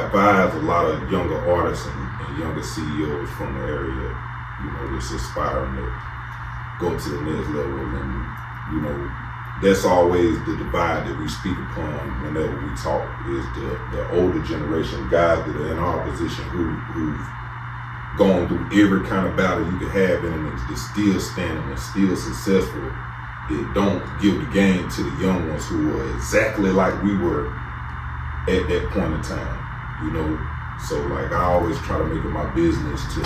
advise a lot of younger artists and younger CEOs from the area, you know, that's aspiring to go to the next level. And, you know, that's always the divide that we speak upon whenever we talk is the older generation, guys that are in our position who've gone through every kind of battle you could have and they're still standing and still successful. That don't give the game to the young ones who are exactly like we were at that point in time, you know. So like I always try to make it my business to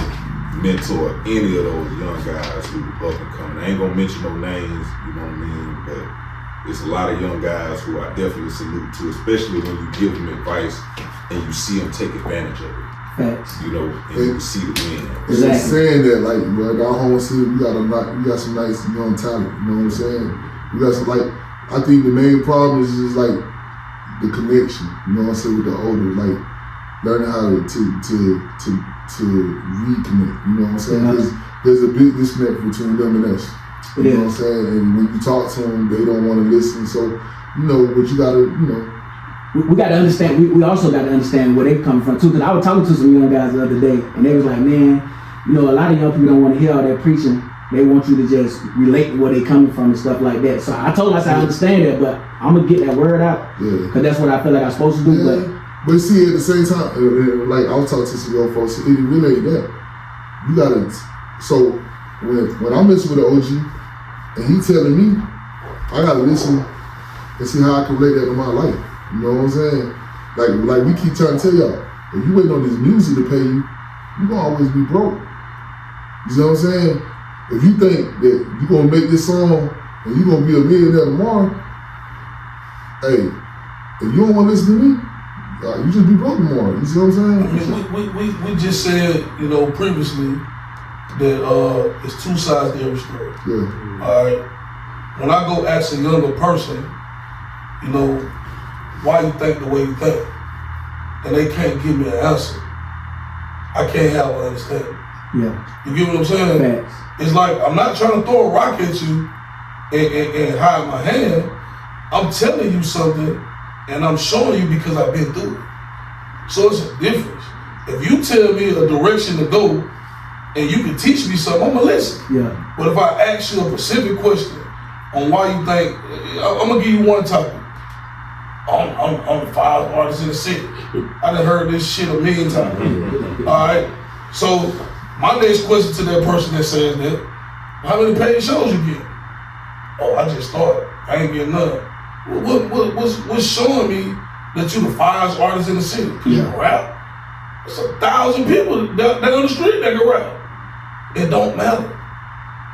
mentor any of those young guys who up and coming. I ain't gonna mention no names, you know what I mean, but it's a lot of young guys who I definitely salute to, especially when you give them advice and you see them take advantage of it. Facts. You know, and you see the win. It's just saying that, like, bro, our whole city, we got some nice young talent. You know what I'm saying? We got some, like, I think the main problem is just like the connection. You know what I'm saying, with the older, like learning how to reconnect. You know what I'm saying? There's a big disconnect between them and us. You know what I'm saying? And when you talk to them, they don't want to listen. So, you know, but you gotta, you know. We got to understand, we also got to understand where they come from too. Because I was talking to some young guys the other day and they was like, man, you know, a lot of young people don't want to hear all that preaching. They want you to just relate to where they coming from and stuff like that. So I told them, I said, I understand that, but I'm going to get that word out. Because that's what I feel like I'm supposed to do. But see, at the same time, like I was talking to some young folks, it really ain't that. You got to, so when I'm messing with an OG and he telling me, I got to listen and see how I can relate that to my life. You know what I'm saying? Like we keep trying to tell y'all, if you waiting on this music to pay you, you gonna always be broke. You know what I'm saying? If you think that you gonna make this song and you gonna be a millionaire tomorrow, hey, if you don't wanna listen to me, you just be broke tomorrow. You see what I'm saying? I mean, we just said, you know, previously that it's 2 sides to every story. Yeah. All right. When I go ask a younger person, you know, why you think the way you think, and they can't give me an answer, I can't have an understanding. Yeah. You get what I'm saying? Facts. It's like I'm not trying to throw a rock at you and hide my hand. I'm telling you something and I'm showing you because I've been through it. So it's a difference. If you tell me a direction to go and you can teach me something, I'm gonna listen. Yeah. But if I ask you a specific question on why you think, I'm gonna give you one topic. I'm the 5 artists in the city. I done heard this shit a million times. All right. So my next question to that person that says that, how many paid shows you get? Oh, I just started. I ain't getting none. What's showing me that you the 5 artists in the city? Cause you can rap. There's 1,000 people that on the street that can rap. It don't matter.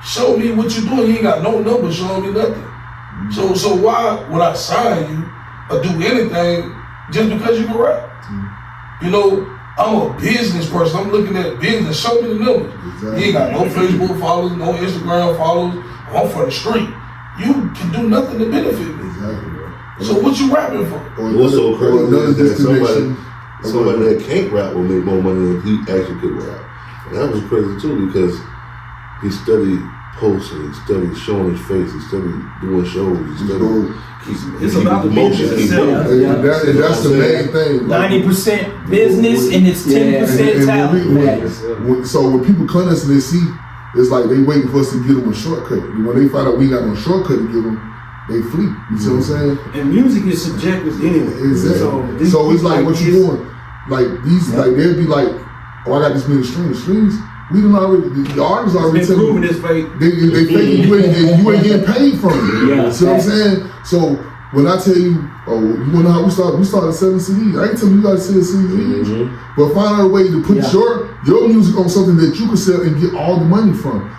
Show me what you're doing. You ain't got no numbers showing me nothing. So why would I sign you or do anything just because you can rap? You know, I'm a business person. I'm looking at business. Show me the numbers. Exactly. You ain't got no Facebook followers, no Instagram followers. I'm from the street. You can do nothing to benefit me. Exactly. So what you rapping for? What's so crazy is that somebody that can't rap will make more money than he actually could rap. And that was crazy too because he studied posting, he studied showing his face, he studied doing shows, he studied it's about the motion. And that's the main thing. 90% business and it's 10% talent. So when people come to us and they see, it's like they waiting for us to give them a shortcut. And when they find out we got no shortcut to give them, they flee. You see what I'm saying? And music is subjective anyway. Exactly. So it's like what you doing? Like these, like they'll be like, oh, I got this many streams. We done already, the artists already tell you. this fake. They think you ain't getting paid from it. Yeah. See what I'm saying? So when I tell you, oh, you wanna know how we started selling CDs. I ain't telling you guys to sell CDs, but find out a way to put your music on something that you can sell and get all the money from.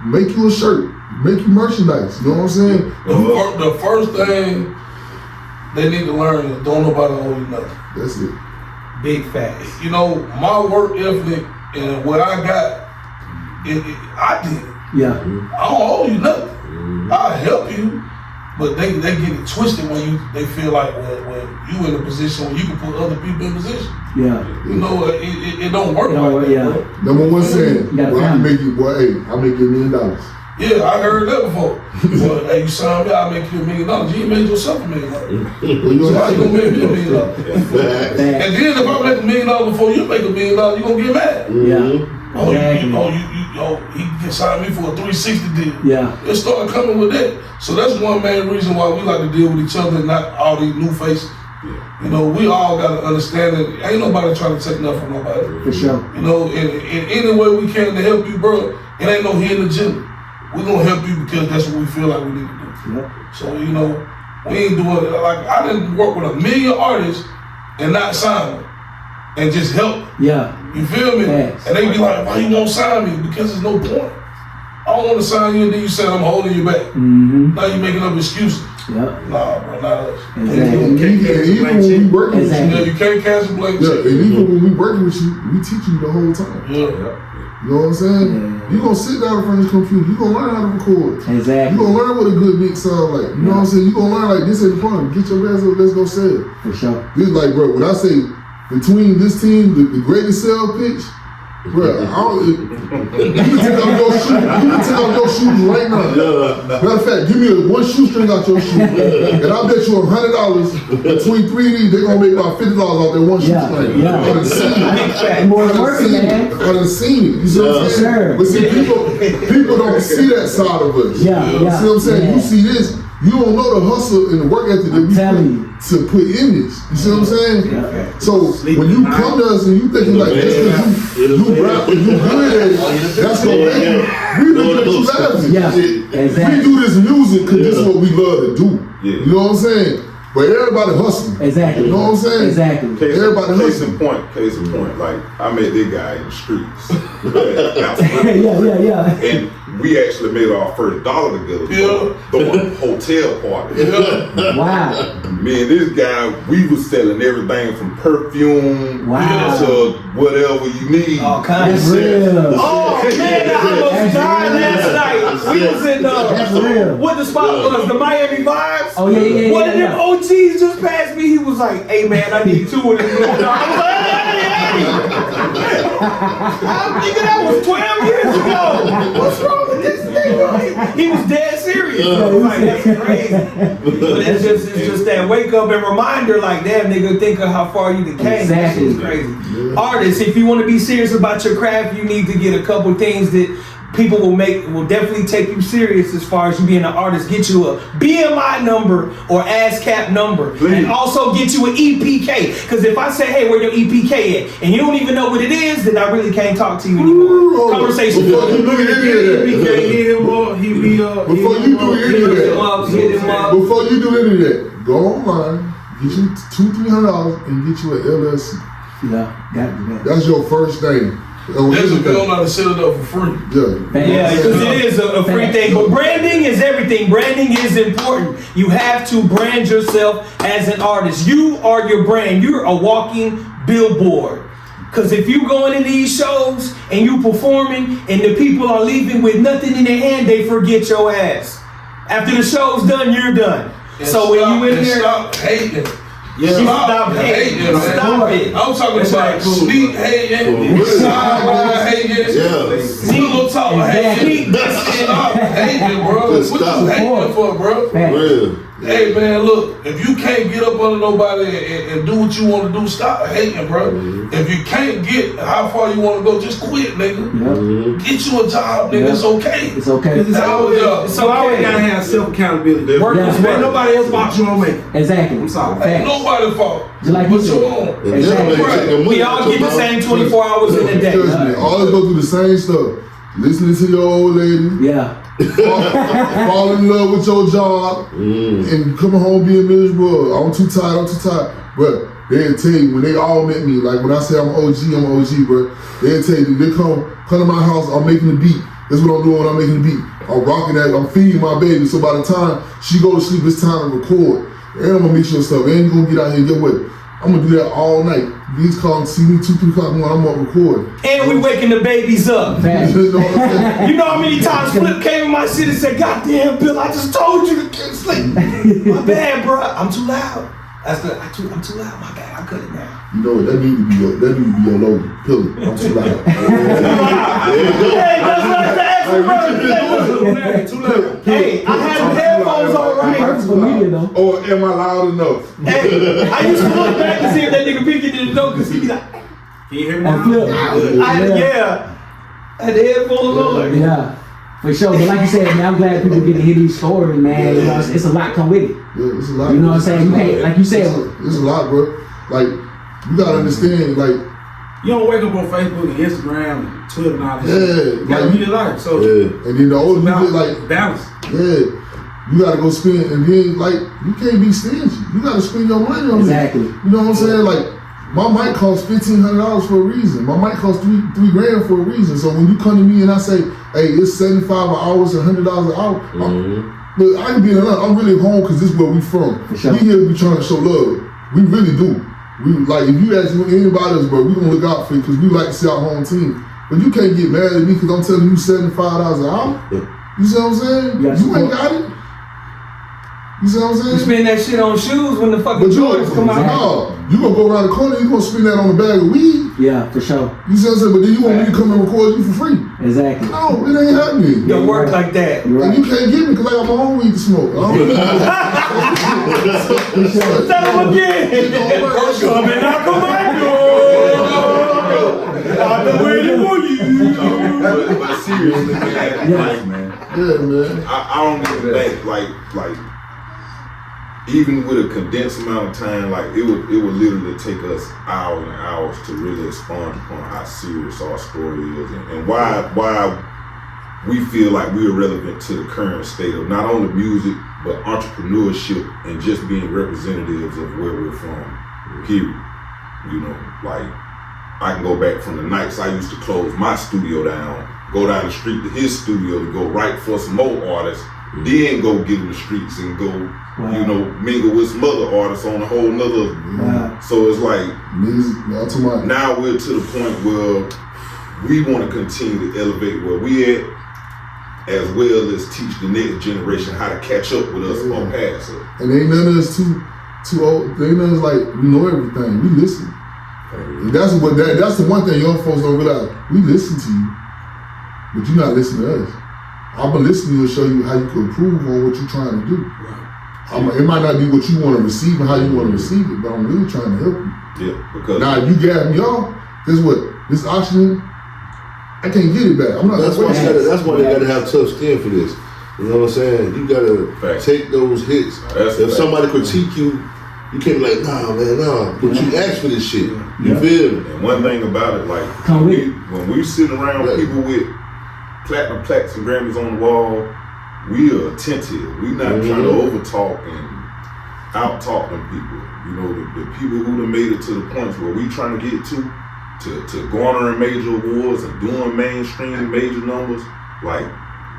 Make you a shirt, make you merchandise. You know what I'm saying? The first thing they need to learn is don't nobody owe you nothing. That's it. Big facts. You know, my work ethic and what I got, I did it. Yeah. I don't owe you nothing. I'll help you, but they get it twisted when they feel like well you in a position where you can put other people in position. Yeah. You know, it don't work like that. Yeah. Bro. Number one saying, well, I can make you, boy, hey, I'll make you $1 million. Yeah, I heard that before. Well, hey, you sign me, I'll make you $1 million. You ain't made yourself $1 million. So how you gonna make me $1 million? And then if I make $1 million before you make $1 million, you gonna get mad. Yeah. He can sign me for a 360 deal. Yeah. It started coming with that. So that's one main reason why we like to deal with each other and not all these new faces. Yeah. You know, we all got to understand that ain't nobody trying to take nothing from nobody. For sure. You know, in any way we can to help you, bro, it ain't no hidden agenda. We're going to help you because that's what we feel like we need to do. Yeah. So, you know, we ain't doing it. Like, I didn't work with 1 million artists and not sign them and just help. Yeah. You feel me? Thanks. And they be like, why you won't sign me? Because there's no point. I don't want to sign you and then you said I'm holding you back. Mm-hmm. Now you making up excuses. Yep. Nah, bro, not us. Exactly. And even when we working with Yeah, you can't cancel blank you, check. and even when we working with you, we teach you the whole time. Yeah. You know what I'm saying? Yeah. You gonna sit down in front of this computer, you gonna learn how to record. Exactly. You gonna learn what a good mix sound like. You know what I'm saying? You gonna learn like this ain't fun. Get your ass up, let's go sell. For sure. This like, bro, when I say between this team, the greatest sell pitch, bro, you can take off your shoes. You can take off your shoes right now. Matter of fact, give me one shoestring out your shoe, and I bet you $100 between 3 of these, they gonna make about $50 off that one shoestring. Yeah. I done seen it. More working, man. I done seen it. You see what I'm saying? Sure. But see, people don't see that side of us. Yeah. You see what I'm saying? Yeah. You see this. You don't know the hustle and the work ethic that we telling put to put in this. You see what I'm saying? Yeah. So when you come to us and you thinking like just because you rap and you good at it, that's what we look at you laughing. Yeah. Exactly. We do this music because this is what we love to do. You know what I'm saying? But everybody hustling. Exactly. You know what I'm saying? Exactly. Everybody Case in hustling. point. Like, I met this guy in the streets. Yeah. And we actually made our first dollar together. Throwing hotel parties. Wow. Me and this guy, we was selling everything from perfume to whatever you need. All kinds of real. Oh man, I almost died last night. We was in what the spot was, the Miami Vibes. Oh yeah. One of them OGs just passed me. He was like, "Hey man, I need 2 of them." I was like, hey. I'm thinking that was 12 years ago. What's wrong with this nigga? He was dead serious. I was like, that's crazy. But it's just that wake up and reminder, like, damn nigga, think of how far you done came. Exactly. That shit's crazy. Artists, if you want to be serious about your craft, you need to get a couple things that people will definitely take you serious as far as you being an artist. Get you a BMI number or ASCAP number. And also get you an EPK. Because if I say, hey, where your EPK at? And you don't even know what it is, then I really can't talk to you anymore. Conversation. Before you do any of that, go online, get you $200-300 and get you an LLC. Yeah, got that. That's your first thing. That's if they don't know how to set it up for free. Yeah, because it is a free thing. But branding is everything. Branding is important. You have to brand yourself as an artist. You are your brand. You're a walking billboard. Because if you going in these shows and you performing and the people are leaving with nothing in their hand, they forget your ass. After the show's done, you're done. And so when you in there, stop hating. Stop hating. Stop it. I'm talking about sneak hating, sideline hating, pillow talk hating. Stop hating, bro. What you hating for, bro? Real. Hey man, look, if you can't get up under nobody and do what you want to do, stop hating, bro. If you can't get how far you want to go, just quit, nigga. Get you a job, nigga. It's okay. It's okay. It's always gotta have self accountability. Work is Ain't nobody else box you on me. Exactly. I'm sorry. Ain't nobody's fault. Just like but you your said. own. Exactly. We all get the same 24 hours in a day. Trust me, always go through the same stuff. Listening to your old lady. Yeah. Fall in love with your job and coming home being miserable. I'm too tired. But they'll tell you when they all met me, like when I say I'm OG, bro. They'll tell you, they come to my house, I'm making the beat. That's what I'm doing when I'm making the beat. I'm rocking that, I'm feeding my baby. So by the time she go to sleep, it's time to record. And I'm gonna mix your stuff. And you gonna get out here and get what? I'm gonna do that all night. These call see me 2-3 o'clock in the morning, I'm gonna record. And we waking the babies up. You know what I'm saying? You know how many times Flip came in my shit and said, "Goddamn, Bill, I just told you to get sleep." My bad, bro. I'm too loud. I'm too loud. My bad. I cut it now. You know what? That need to be your logo. Pillar. I'm too loud. Hey, that's what I asked you, bro. Hey, I had the headphones on right. For media though. Or am I loud enough? Hey, I used to look back and see if that nigga Pinky didn't know because he'd be like, Can you hear me And now? Flip. I had the headphones on. Yeah. For sure, but like you said, man, I'm glad people get to hear these stories, man. You know, it's a lot come with it. Yeah, it's a lot. You know what I'm saying? You can't, like you said, It's a lot, bro. Like, you gotta understand, like, You don't wake up on Facebook and Instagram and Twitter and all this shit. yeah, You gotta like, read your life. So and then the older you get, like, balance. yeah, you gotta go spend, and then, like, you can't be stingy. You gotta spend your money on Exactly. it. You know what I'm saying? Like, my mic costs $1,500 for a reason. My mic costs $3 grand for a reason. So when you come to me and I say, hey, it's $75 an hour, it's $100 an hour. Look, I can be in Atlanta. I'm really home because this is where we from. Sure. We here, we trying to show love. We really do. We like, if you ask anybody else, bro, we gonna look out for you because we like to see our home team. But you can't get mad at me because I'm telling you $75 an hour. You see what I'm saying? You ain't got it. You see what I'm saying? You spend that shit on shoes when the fucking But Jordans come out. no, you gonna go around the corner, you gonna spend that on a bag of weed. yeah, for sure. You see what I'm saying? But then you want me to come and record you for free. Exactly. No, it ain't happening. Don't work like that. You're And right. you can't get me because I got my own weed to smoke. I don't Tell him again. Come and knock on my door. I've been waiting for you. But seriously, man, like, man, Yeah, man. I don't even think like even with a condensed amount of time, like it would literally take us hours and hours to really expound upon how serious our story is and why we feel like we are relevant to the current state of not only music but entrepreneurship and just being representatives of where we're from. Period. You know, like I can go back from the nights I used to close my studio down, go down the street to his studio to go write for some more artists, then go get in the streets and go, you know, mingle with some other artists on a whole nother. So it's like, now we're to the point where we want to continue to elevate where we at, as well as teach the next generation how to catch up with us or pass us. And ain't none of us too old. Ain't none of us like, we know everything. We listen. And that's the one thing young folks don't realize. We listen to you, but you're not listening to us. I've been listening to you to show you how you can improve on what you're trying to do. It might not be what you want to receive and how you want to receive it, but I'm really trying to help you. Yeah, because now if you got me off, guess what? This oxygen, I can't get it back. I'm not. That's why they gotta have tough skin for this. You know what I'm saying? You gotta take those hits. If somebody critique you, you can't be like, nah, man, nah. But you ask for this shit. You feel me? And one thing about it, like when we sitting around people with platinum plaques and Grammys on the wall, we are attentive. We not trying to overtalk and out-talk them people. You know, the people who done made it to the points where we trying to get to garnering major awards and doing mainstream major numbers, like,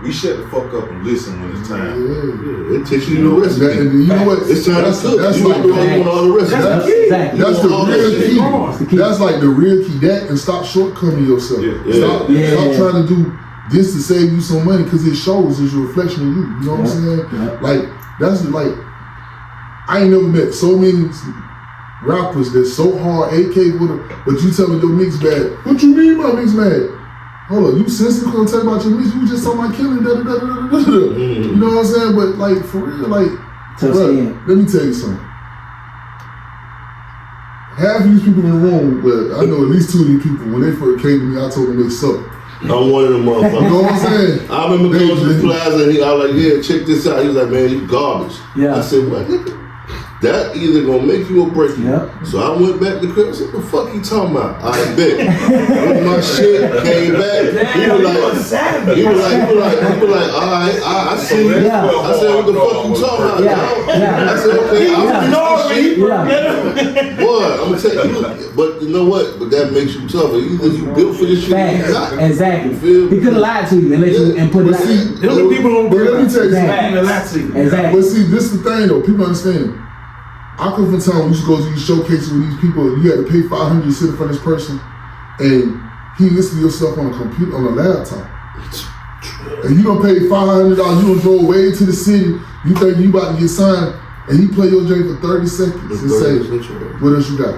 we shut the fuck up and listen when it's time. It takes you to the rest. You know what? It's time to cook. That's You like doing all the rest. That's the real key. That's like the real key. That and stop shortcoming yourself. Stop trying to do this to save you some money because it shows it's a reflection of you. You know what I'm saying? Like that's like I ain't never met so many rappers that's so hard, AK with them, but you tell me your mix bad. What you mean my mix bad? Hold on, you sensitive gonna tell about your mix? You just talking about killing, da da da da da da. You know what I'm saying? But like for real, like, bro, let me tell you something. Half of these people in the room, but I know at least 2 of these people, when they first came to me, I told them they suck. I'm one of them motherfuckers. You know what I'm saying? I remember going to the plaza and I was like, yeah, check this out. He was like, man, you garbage. Yeah. I said, what? That either gonna make you or break you. Yep. So I went back to the crib and said, what the fuck you talking about? I bet. When my shit came back, he was like, all right, I see you. Yeah. I said, what the fuck you talking about? I said, okay, I'm shit. Boy, I'm gonna tell you, but you know what? But that makes you tougher. Either you built for this shit or you not. Exactly. He could have lied to you and let you and put it out. Let me tell you something. Exactly. But see, this is the thing though, people understand. I come from town, we used to go to these showcases with these people, you had to pay $500 to sit in front of this person, and he listen to yourself on a computer, on a laptop. And you don't pay $500, you don't drove way to the city, you think you about to get signed, and he play your drink for 30 seconds and say, what else you got?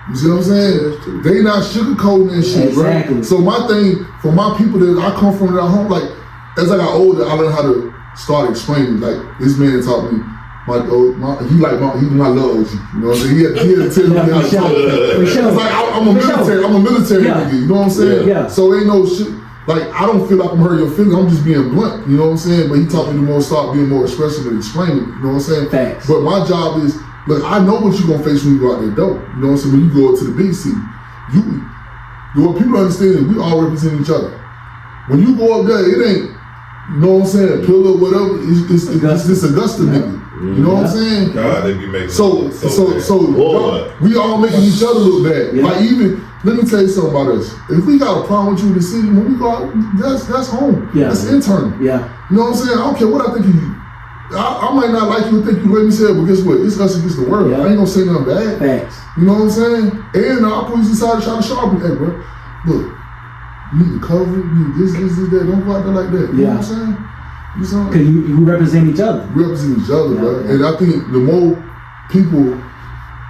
You see what I'm saying? They not sugarcoating that shit, exactly. Right? So my thing, for my people that I come from at home, like, as I got older, I learned how to start explaining, like, this man taught me, he my love OG, you know what I'm saying? He had to tell me how to talk. It's like, I'm a military nigga, you know what I'm saying? Yeah. So ain't no shit, like, I don't feel like I'm hurting your feelings, I'm just being blunt, you know what I'm saying? But he taught me to start being more expressive and explaining, you know what I'm saying? Facts. But my job is, look, I know what you're gonna face when you go out there dope, you know what I'm saying? When you go up to the big city, what people understand is we all represent each other. When you go up there, it ain't, you know what I'm saying, pillar, whatever, it's this Augusta nigga. You know what I'm saying? God, they be making so we all making each other look bad. Like even, let me tell you something about us. If we got a problem with you in the city, when we go out, that's home. That's internal. Yeah. You know what I'm saying? I don't care what I think of you. I might not like you and think you let me say it, but guess what? It's us against the world. I ain't gonna say nothing bad. Facts. You know what I'm saying? And the opposition side trying to sharpen, hey bro, look, you need to cover, you need this, that. Don't go out there like that. You know what I'm saying? Because you represent each other. We represent each other, bro. And I think the more people,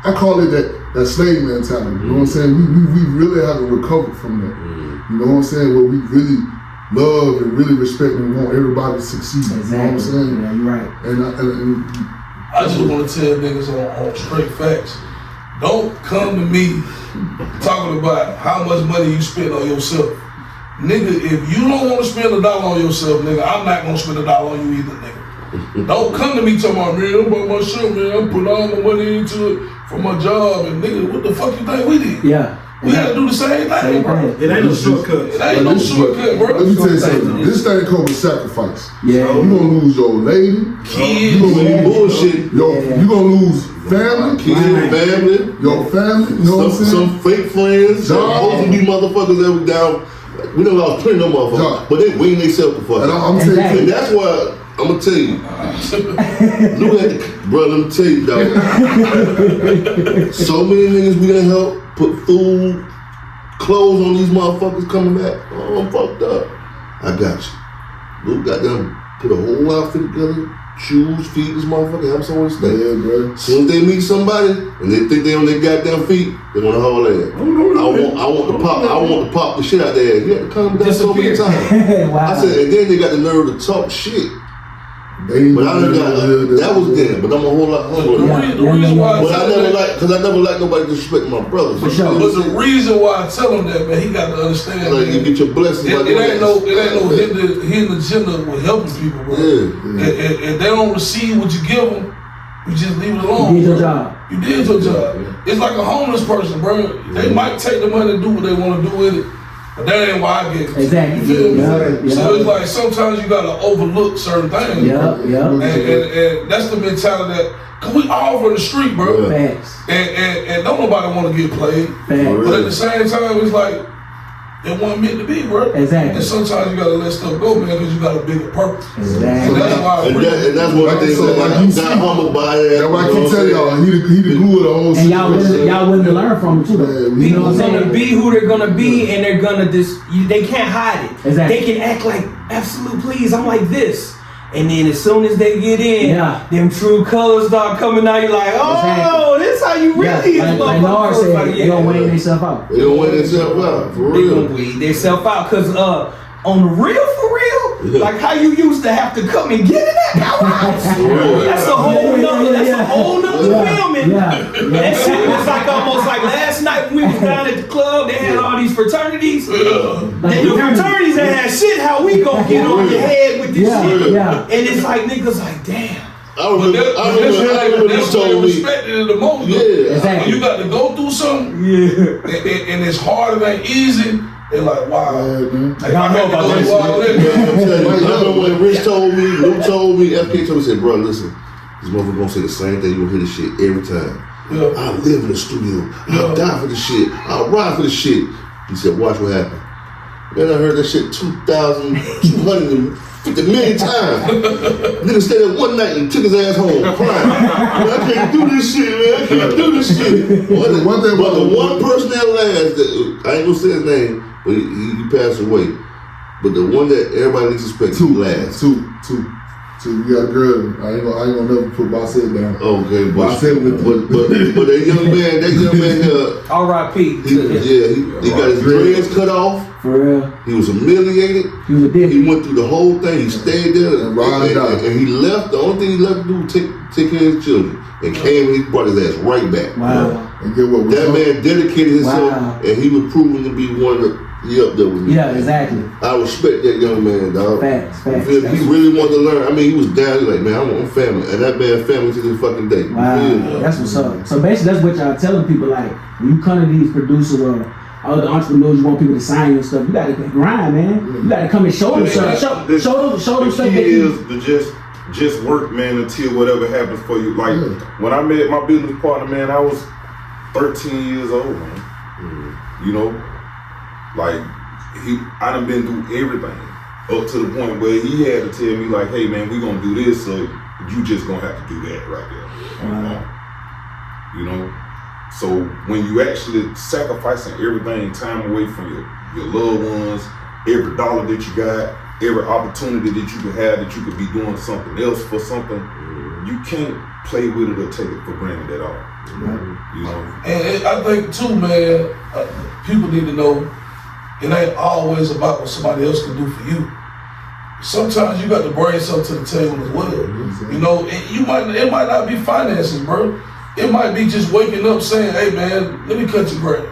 I call it that slave mentality. You know what I'm saying? We really haven't recovered from that. You know what I'm saying? Where we really love and really respect and want everybody to succeed. Exactly. You know what I'm saying? Yeah, you're right. And I just want to tell niggas on straight facts. Don't come to me talking about how much money you spend on yourself. Nigga, if you don't want to spend $1 on yourself, nigga, I'm not gonna spend $1 on you either, nigga. Don't come to me talking about, man, I'm about my shit, man, I'm putting all my money into it for my job, and nigga, what the fuck you think we did? Yeah. We had to do the same thing, bro. It ain't no shortcut. It ain't no shortcut, bro. Let me tell you something. This thing comes with sacrifice. Yeah. You gonna lose your lady, Kids, you gonna lose bullshit. You gonna lose family, Kids, family, your family. You know what I'm saying? Some fake friends. Both of these motherfuckers that we down. We never lost plenty of them motherfuckers, but they wing themselves the fuck out. And that's why I'm gonna tell you. Look at it, bro. Let me tell you, dog. So many niggas we done help put food, clothes on these motherfuckers coming back. Oh, I'm fucked up. I got you. Luke got them put a whole outfit together, shoes, feed this motherfucker, have somewhere to stay. Yeah, bro. As soon as they meet somebody and they think they on their goddamn feet, they wanna haul ass. I want to pop the shit out there. You had to calm down so many times. Wow. I said, and then they got the nerve to talk shit. But I done got that was then, but I'm a whole lot humbler. The reason why I never like nobody disrespecting my brothers. For sure. But the reason why I tell him that, man, he got to understand. Like, you get your blessings. It ain't no hidden agenda with helping people, bro. If they don't receive what you give them, you just leave it alone. You did your job. You did your job. It's like a homeless person, bro. They might take the money and do what they want to do with it, but that ain't why I get it. Exactly. You feel me? Yeah. So it's like sometimes you gotta overlook certain things. Yeah. And that's the mentality that, cause we all from the street, bro. Facts. And don't nobody want to get played. Facts. But at the same time, it's like, it wasn't meant to be, bro. Exactly. And sometimes you gotta let stuff go, man, because you got a bigger purpose. Exactly. And that's why and that's one thing that got humbled by that. That's why I keep telling y'all, he the glue of the whole situation. And y'all willing to learn from him too, though. You know what I'm saying? Gonna be who they're gonna be, and they're gonna they can't hide it. Exactly. They can act like, absolute please, I'm like this. And then as soon as they get in, them true colors start coming out, you're like, oh, this how you really is. Like Nard said, they gonna weigh themselves out. They gonna weigh themselves out, for They real. gonna weigh themselves out, cause on the real, for real, like how you used to have to come and get in that powerhouse. That's a whole nother. That's a whole nother filming. That shit was like almost like last night when we was down at the club. They had all these fraternities. The fraternities that had shit. How we gonna get on your head with this shit? And it's like niggas like, damn. I remember that's you told what me. respected it the most. Yeah. When you got to go through something, and it's hard, it ain't easy. They're like, wow. Like, I know about this. I remember when Rich told me, Luke told me, FK told me, said, bro, listen, this motherfucker gonna say the same thing. You gonna hear this shit every time. I live in the studio. I'll die for the shit. I'll ride for the shit. He said, watch what happened. Man, I heard that shit 2,250 million times. Nigga stayed there one night and took his ass home crying. Man, I can't do this shit, man. I can't do this shit. But the one person that last, I ain't gonna say his name, but he passed away. But the one that everybody needs to respect, last. Two. You got a girl. I ain't gonna never put Bossette down. Okay, but that young man, R.I.P. He got his dreads cut off. For real. He was humiliated. He was a dick. He went through the whole thing. He stayed there and he left. The only thing he left to do was take care of his children. And came and he brought his ass right back. Wow. And get what? That man dedicated himself, and he was proven to be one of the. He up there with me. Yeah, exactly. I respect that young man, dog. Facts. He really wanted to learn. I mean, he was down. He was like, man, I'm family, and that man family to this fucking day. Wow, that's what's up. So basically, that's what y'all telling people. Like, when you come to these producers or other entrepreneurs, you want people to sign you and stuff. You gotta grind, man. You gotta come and show them stuff. Show them stuff. The key is to just work, man, until whatever happens for you. Like when I met my business partner, man, I was 13 years old, man. You know. Like, I done been through everything up to the point where he had to tell me, like, hey, man, we gonna do this, so you just gonna have to do that right there. You know? So when you actually sacrificing everything, time away from your loved ones, every dollar that you got, every opportunity that you could have, that you could be doing something else for something, you can't play with it or take it for granted at all. You know? And I think too, man, people need to know it ain't always about what somebody else can do for you. Sometimes you got to bring something to the table as well. You know, it might not be finances, bro. It might be just waking up saying, hey man, let me cut your grass.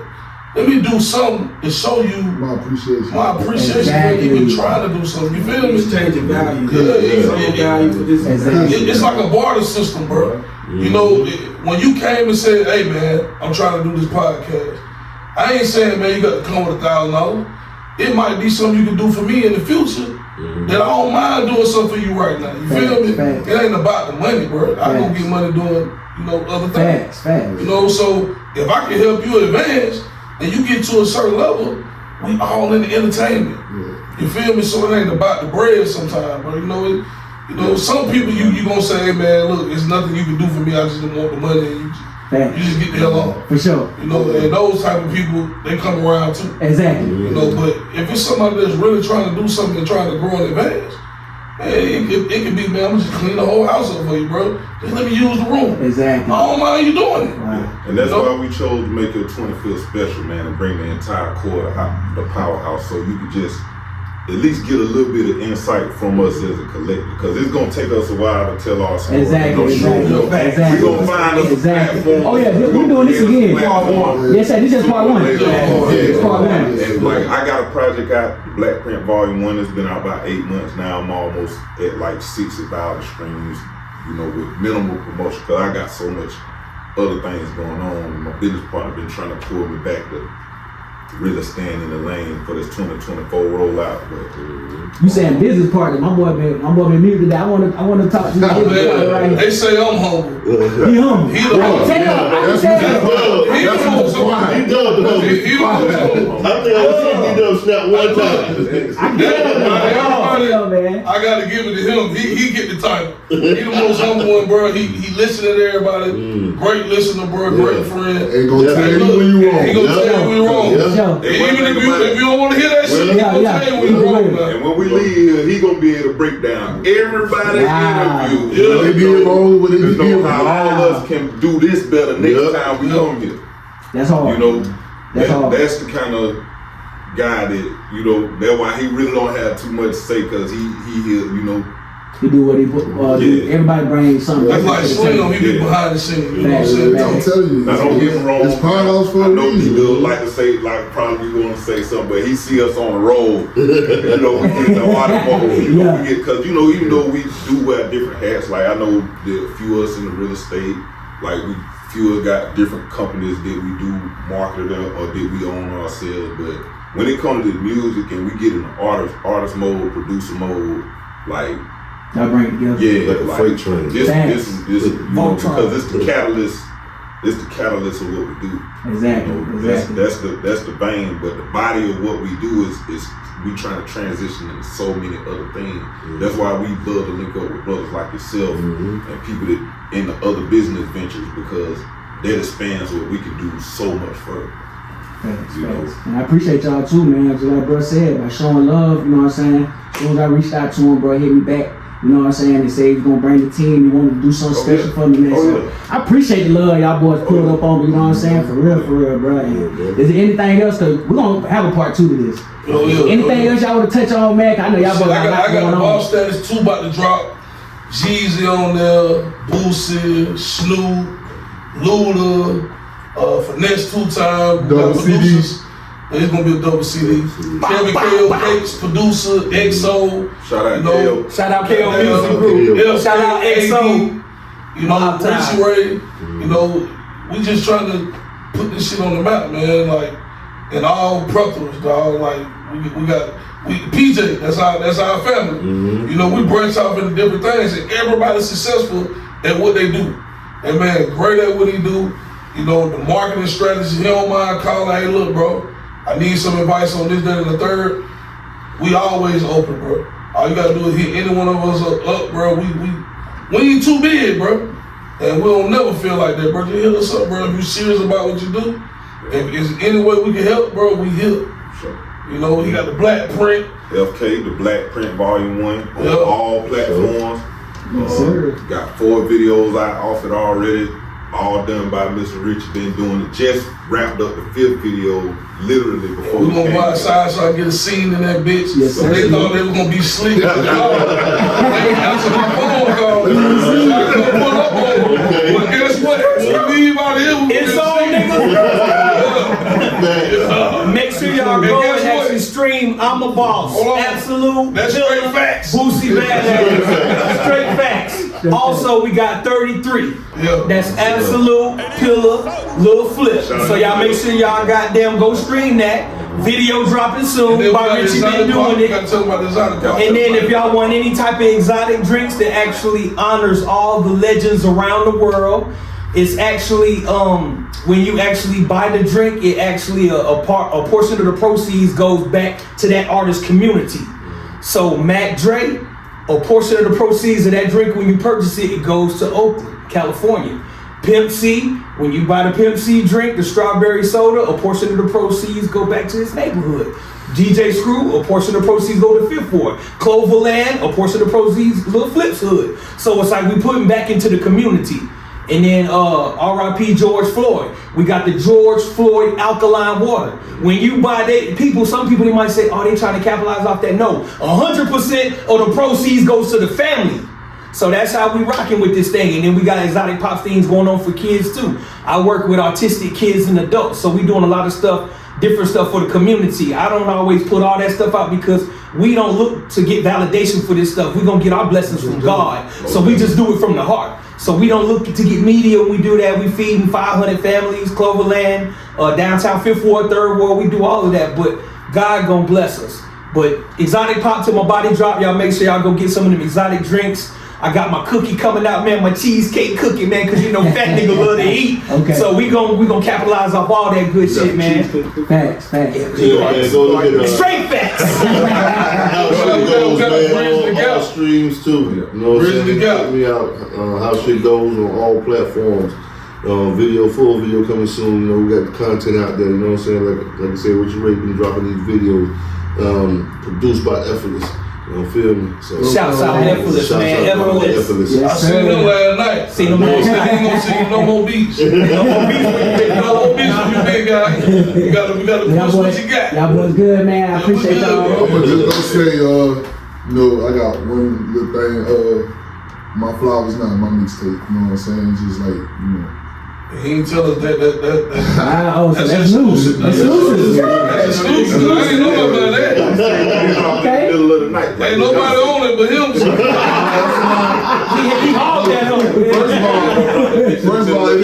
Let me do something to show you my appreciation Exactly. for even trying to do something. You feel me? It's changing value. Value for this. It's like a barter system, bro. You know, when you came and said, hey man, I'm trying to do this podcast, I ain't saying, man, you got to come with $1,000. It might be something you can do for me in the future that I don't mind doing something for you right now. You feel me? Facts. It ain't about the money, bro. I don't get money doing, other things. Facts. You know, so if I can help you advance and you get to a certain level, we all in the entertainment. You feel me? So it ain't about the bread sometimes, bro. You know, some people you gonna say, hey man, look, there's nothing you can do for me. I just don't want the money. And you just get the hell on. For sure. You know, and those type of people, they come around too. Exactly. You know, but if it's somebody that's really trying to do something and trying to grow and advance, man, it could be, man, I'm just clean the whole house up for you, bro. Just let me use the room. Exactly. I don't mind you doing it. Wow. And that's why we chose to make your 25th special, man, and bring the entire core of the Powerhouse, so you could just at least get a little bit of insight from us as a collective, because it's gonna take us a while to tell our story. Exactly. We're gonna find us a platform. Oh yeah, we're doing this again. Part one. Yes, sir. This is part one. It's part one. And like, I got a project out, Black Print Volume 1. It's been out about 8 months now. I'm almost at like 60,000 streams, with minimal promotion, because I got so much other things going on. My business partner been trying to pull me back to really stand in the lane for this 2024 rollout. But you saying business partner? My boy been muted today. I want to talk to you. Right? They say I'm humble. He humble. He the humble. I think I seen you snap one time. I gotta give it to him. He get the title. He the most humble one, bro. He listen to everybody. Great listener, bro. Great friend. Ain't gonna tell you when you wrong. He gonna tell you when you wrong. sure. Even if you don't want to hear that shit, and when we leave here, he gonna be able to break down everybody interview. Yeah, they did wrong with it. You know how all of us can do this better next time we come here. That's hard. You know, that's the kind of guy that, you know, that's why he really don't have too much to say, because he you know, he do what he do. Everybody brings something. That's like Slim, he be behind the scenes. You know what I'm saying? I'm telling you, I don't get me wrong. It's Powerhouse for a I know reason. people like to say, like, probably want to say something, but he see us on the road. You know, we get the water mode. You know, we get, because, you know, even though we do wear different hats, like, I know that a few of us in the real estate, like, few of us got different companies that we do market or that we own ourselves, but when it comes to the music and we get in the artist mode, producer mode, like, y'all bring it together. yeah, like a freight train. This you know, because it's the catalyst. It's the catalyst of what we do. Exactly. You know, that's the vein, but the body of what we do is we trying to transition into so many other things. That's why we love to link up with brothers like yourself and people that in the other business ventures, because that expands what we can do so much further. You know? And I appreciate y'all too, man. Just like bro said, by showing love, you know what I'm saying? As soon as I reached out to him, bro, hit me back. You know what I'm saying? They say he's gonna bring the team. He wanted to do something special for me, man. So I appreciate the love y'all boys pulling up on me. You know what I'm saying? For real, bro. And is there anything else? Cause we're gonna have a part 2 to this. Anything else y'all want to touch on, man? I know y'all boys got a lot going on. I got the Boss Status 2 about to drop. Jeezy on there, Boosie, Snoop, Luda, Finesse 2 times. Double CDs. It's gonna be a double CD. Kevin K.O. Cakes, producer, XO. Shout out K.O. Shout out K.O. Music Group. Shout out XO. You know, Richie Ray. You know, we just trying to put this shit on the map, man. Like, in all preppers, dog. Like, we got PJ. That's our family. You know, we branch off into different things, and everybody's successful at what they do. And man, great at what he do. You know, the marketing strategy. He don't mind calling. Hey, look, bro. I need some advice on this, that, and the third. We always open, bro. All you gotta do is hit any one of us up, bro. We ain't too big, bro. And we don't never feel like that, bro. Just hit us up, bro. If you serious about what you do, if there's any way we can help, bro, we help. You know, he got the black print. FK, the black print volume 1 on all platforms. Yes, sir. Got 4 videos out off it already. All done by Mr. Rich. Been doing it. Just wrapped up the 5th video literally before. We gonna go outside so I get a scene in that bitch. Yes, so they thought they was gonna be sleeping. That's my phone call. Pull up on them. But guess what? We leave out here. It's on, niggas. Make sure y'all go and actually stream I'm a Boss. Absolute. That's straight facts. Boosie Badass. Straight facts. Also, we got 33. That's Absolute, Pillar, Lil Flip. So y'all make sure y'all goddamn go stream that. Video dropping soon. By Richie been doing it. And then if y'all want any type of exotic drinks that actually honors all the legends around the world, it's actually when you actually buy the drink, it actually a portion of the proceeds goes back to that artist community. So Mac Dre, a portion of the proceeds of that drink when you purchase it, it goes to Oakland, California. Pimp C, when you buy the Pimp C drink, the strawberry soda, a portion of the proceeds go back to his neighborhood. DJ Screw, a portion of the proceeds go to Fifth Ward. Cloverland, a portion of the proceeds, Lil Flip's hood. So it's like we putting back into the community. And then R.I.P. George Floyd. We got the George Floyd alkaline water. When you buy that, some people they might say, oh, they trying to capitalize off that. No, 100% of the proceeds goes to the family. So that's how we rocking with this thing. And then we got exotic pop things going on for kids too. I work with autistic kids and adults. So we doing a lot of stuff, different stuff for the community. I don't always put all that stuff out because we don't look to get validation for this stuff. We're going to get our blessings from God. So we just do it from the heart. So we don't look to get media when we do that. We feeding 500 families, Cloverland, downtown Fifth Ward, Third Ward. We do all of that, but God gonna bless us. But exotic pop till my body drop. Y'all make sure y'all go get some of them exotic drinks. I got my cookie coming out, man, my cheesecake cookie, man, because you know fat nigga love to eat. Okay. So we gonna capitalize off all that good shit, man. Facts. Straight facts. All streams too. You know what I'm saying? Check me out. How shit goes on all platforms. Full video coming soon. You know, we got the content out there. You know what I'm saying? Like I said, Richard Ray been dropping these videos, produced by Effortless. You know, feel me? So, Shouts out Effortless, man. Effortless. I seen him last night. Seen him last night. He ain't gonna see no more beats. No more beats, you big guy. We gotta push what you got. Y'all boys good, man. I appreciate y'all. I'm gonna just gonna say, you know, I got one little thing. My Flowers Not my mixtape. You know what I'm saying? Just like, you know. He ain't tell us that. So that's news. That's exclusive. I ain't know about that. Okay. Middle of the night. Ain't nobody on it but him. He hauled that on. First of all, it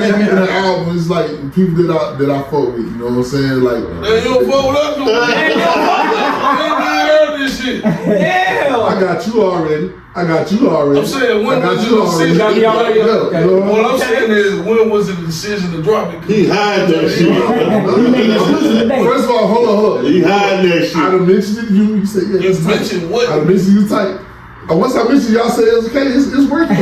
ain't even an album. It's like people that I fuck with. You know what I'm saying? Like, Man, you don't fuck with us, no man. I ain't heard this shit. Yeah. I got you already. I'm saying, when was the decision? What I'm saying is, when was the decision to drop it? he hide that shit. First of all, hold on. He hide that shit. I done mentioned it to you. You said yeah. You mentioned what? I done mentioned you tight. Once I mentioned y'all said it's okay, it's working.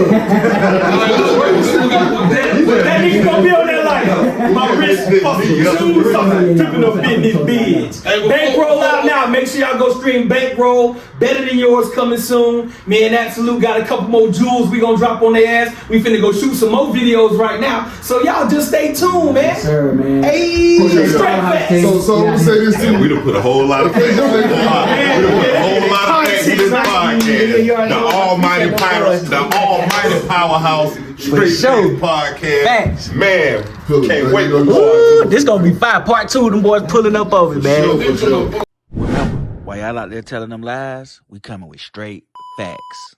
That nigga gonna be on that like my wrist fucking shoes tipping up in this bitch. Bankroll out now. Make sure y'all go stream Bankroll. Better Than Yours coming soon. Me and Absolute got a couple more jewels we gonna drop on their ass. We finna go shoot some more videos right now. So y'all just stay tuned, man. Yes, sir, man. Hey, straight facts. So I'm gonna say this too. We done put a whole lot of facts in this podcast. We done put a whole lot of facts in this podcast. The almighty powerhouse, Straight Facts podcast. Facts. Man, can't wait to Ooh, this gonna be fire. Part 2, them boys pulling up over, man. For sure. Remember, while y'all out there telling them lies, we coming with straight facts.